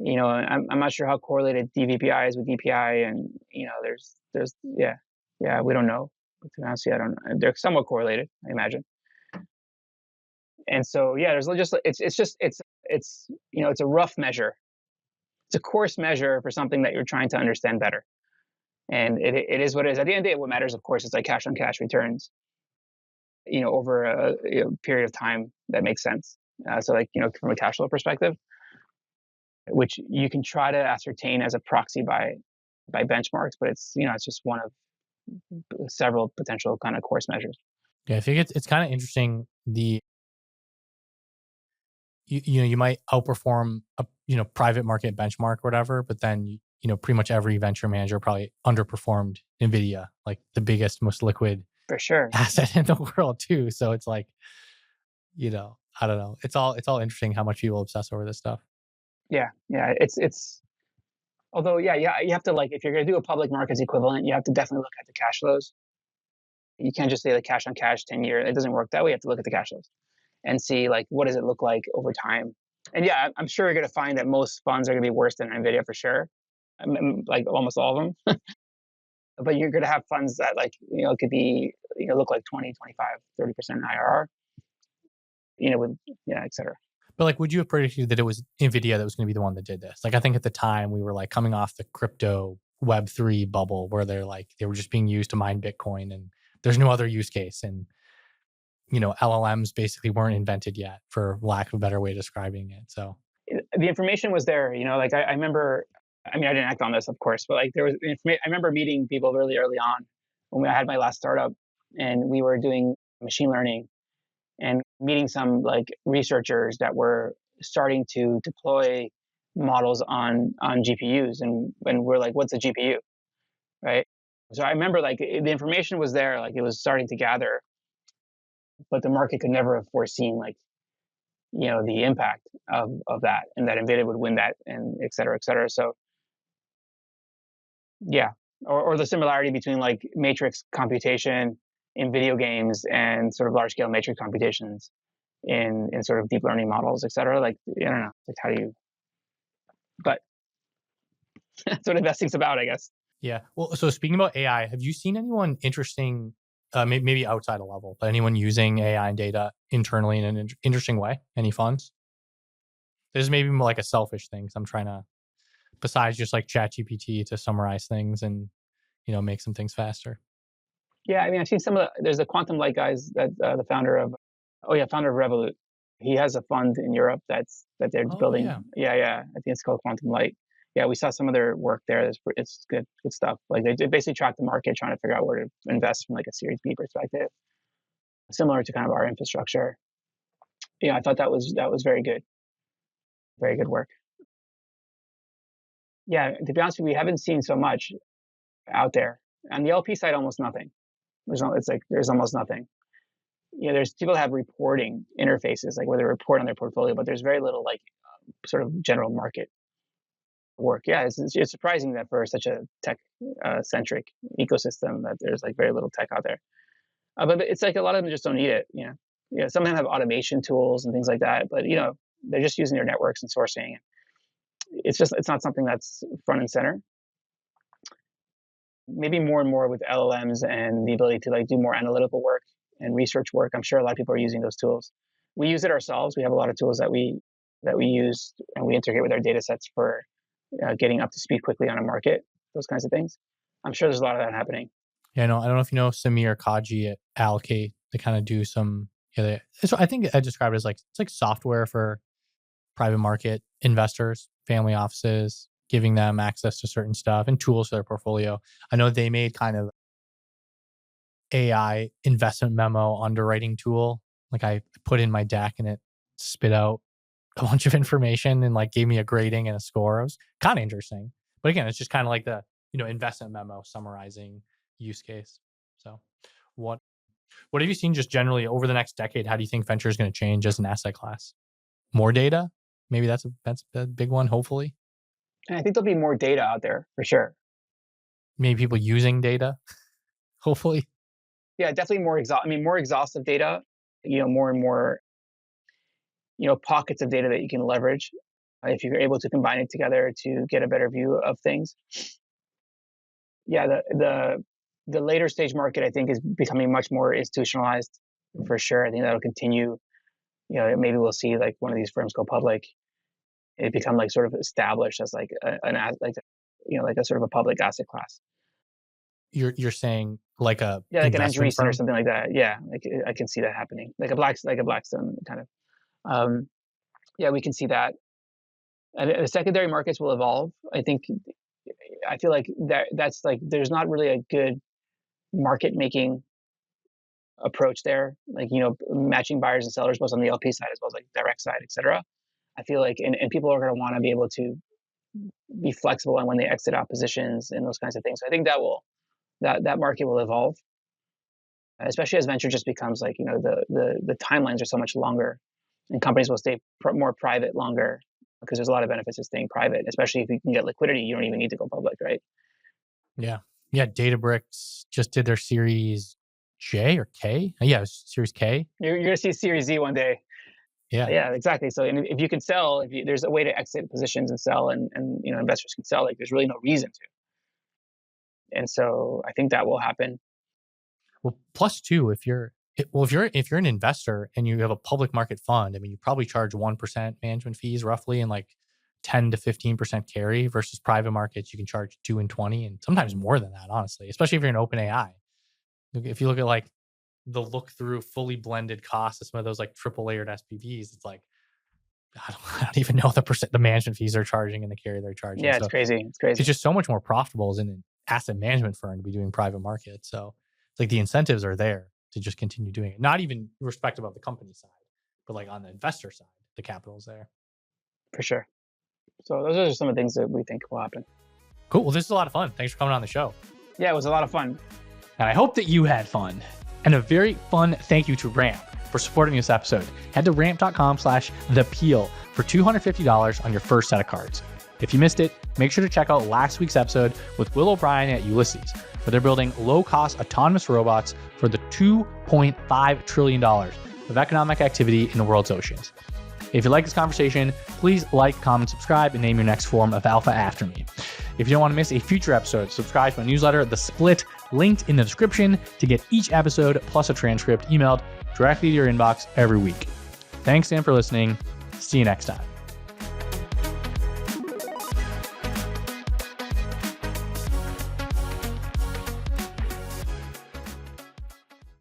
I'm not sure how correlated DVPI is with DPI, and yeah, we don't know. To be honest, I don't know. They're somewhat correlated, I imagine. And so yeah, there's just it's a rough measure. It's a coarse measure for something that you're trying to understand better. And it is what it is. At the end of the day, what matters, of course, is like cash on cash returns, over a period of time that makes sense. So like, from a cash flow perspective, which you can try to ascertain as a proxy by benchmarks, but it's just one of several potential kind of course measures. Yeah, I think it's kind of interesting. You might outperform a private market benchmark or whatever, but then pretty much every venture manager probably underperformed Nvidia, like the biggest, most liquid For sure. asset in the world too. So it's like, I don't know. It's all interesting how much people obsess over this stuff. Yeah. It's although yeah, you have to, like, if you're going to do a public markets equivalent, you have to definitely look at the cash flows. You can't just say the cash on cash 10-year. It doesn't work that way. You have to look at the cash flows and see, like, what does it look like over time. And yeah, I'm sure you're going to find that most funds are going to be worse than Nvidia for sure. Like almost all of them. But you're going to have funds that, like, it could be, look like 20, 25, 30% IRR, with, yeah, et cetera. But like, would you have predicted that it was NVIDIA that was going to be the one that did this? Like, I think at the time we were like coming off the crypto Web3 bubble where they were just being used to mine Bitcoin and there's no other use case. And, LLMs basically weren't invented yet, for lack of a better way of describing it. So, The information was there. Like I remember. I mean, I didn't act on this, of course, but like there was information. I remember meeting people really early on when I had my last startup, and we were doing machine learning and meeting some like researchers that were starting to deploy models on GPUs, and we're like, what's a GPU, right? So I remember like the information was there, like it was starting to gather, but the market could never have foreseen like the impact of that, and that Nvidia would win that, and et cetera, et cetera. So yeah, or the similarity between like matrix computation in video games and sort of large scale matrix computations in sort of deep learning models, et cetera. Like I don't know, like how do you? But that's what investing's about, I guess. yeah. Well, so speaking about AI, have you seen anyone interesting, maybe outside a level, but anyone using AI and data internally in an interesting way? Any funds? This is maybe more like a selfish thing. 'Cause I'm trying to, besides just like ChatGPT to summarize things and, make some things faster. Yeah, I mean, I've seen some of there's the quantum light guys that the founder of, oh yeah, founder of Revolut. He has a fund in Europe that they're Oh, building. yeah. Yeah, yeah, I think it's called Quantum Light. Yeah, we saw some of their work there. It's good stuff. Like they basically track the market, trying to figure out where to invest from like a Series B perspective, similar to kind of our infrastructure. Yeah, I thought that was very good work. Yeah, to be honest with you, we haven't seen so much out there. On the LP side, almost nothing. There's almost nothing. There's people have reporting interfaces, like where they report on their portfolio, but there's very little like sort of general market work. Yeah, it's surprising that for such a tech centric ecosystem that there's like very little tech out there. But it's like a lot of them just don't need it. Some of them have automation tools and things like that, but they're just using their networks and sourcing. It's not something that's front and center. Maybe more and more with LLMs and the ability to like do more analytical work and research work. I'm sure a lot of people are using those tools. We use it ourselves. We have a lot of tools that we use, and we integrate with our data sets for getting up to speed quickly on a market, those kinds of things. I'm sure there's a lot of that happening. Yeah, I don't know if you know Samir Kaji at Allocate. They kind of do some, I think I describe it as like, it's like software for private market investors, family offices, giving them access to certain stuff and tools for their portfolio. I know they made kind of AI investment memo underwriting tool. Like I put in my deck and it spit out a bunch of information and like gave me a grading and a score. It was kind of interesting. But again, it's just kind of like the, investment memo summarizing use case. So what what have you seen just generally over the next decade? How do you think venture is going to change as an asset class? More data? Maybe that's a big one, hopefully. And I think there'll be more data out there for sure. Maybe people using data, hopefully. Yeah, definitely more exhaustive data. More and more pockets of data that you can leverage if you're able to combine it together to get a better view of things. Yeah, the later stage market, I think, is becoming much more institutionalized for sure. I think that'll continue. Maybe we'll see like one of these firms go public. It become like sort of established as like like a sort of a public asset class. You're saying like a Yeah, like an investment Andreessen or firm? something like that. Yeah, like I can see that happening. Like a Blackstone kind of. Um, yeah, we can see that. And the secondary markets will evolve. I feel like that's like there's not really a good market making approach there. Like matching buyers and sellers both on the LP side as well as like direct side, et cetera. I feel like and people are going to want to be able to be flexible on when they exit out positions and those kinds of things. So I think that market will evolve, especially as venture just becomes like the timelines are so much longer, and companies will stay more private longer because there's a lot of benefits to staying private, especially if you can get liquidity. You don't even need to go public, right? Yeah. Yeah. Databricks just did their series J or K. Yeah, it was series K. You're going to see Series Z one day. Yeah. Yeah, exactly. So and if you can sell, there's a way to exit positions and sell, and investors can sell. Like there's really no reason to. And so I think that will happen. Well, plus two, if you're Well, if you're an investor and you have a public market fund, I mean, you probably charge 1% management fees roughly, and like 10 to 15% carry, versus private markets, you can charge 2 and 20, and sometimes more than that, honestly, especially if you're an open AI. If you look at like the look through fully blended costs of some of those like triple layered SPVs, it's like, I don't even know the management fees they're charging and the carry they're charging. Yeah, it's crazy. It's crazy. It's just so much more profitable as an asset management firm to be doing private markets. So it's like the incentives are there to just continue doing it. Not even irrespective of the company side, but like on the investor side, the capital is there. For sure. So those are some of the things that we think will happen. Cool. Well, this is a lot of fun. Thanks for coming on the show. Yeah, it was a lot of fun. And I hope that you had fun. And a very fun thank you to Ramp for supporting this episode. Head to ramp.com/thepeel for $250 on your first set of cards. If you missed it, make sure to check out last week's episode with Will O'Brien at Ulysses, where they're building low-cost autonomous robots for the $2.5 trillion of economic activity in the world's oceans. If you like this conversation, please like, comment, subscribe, and name your next form of alpha after me. If you don't want to miss a future episode, subscribe to my newsletter, The Split, linked in the description, to get each episode plus a transcript emailed directly to your inbox every week. Thanks again for listening. See you next time.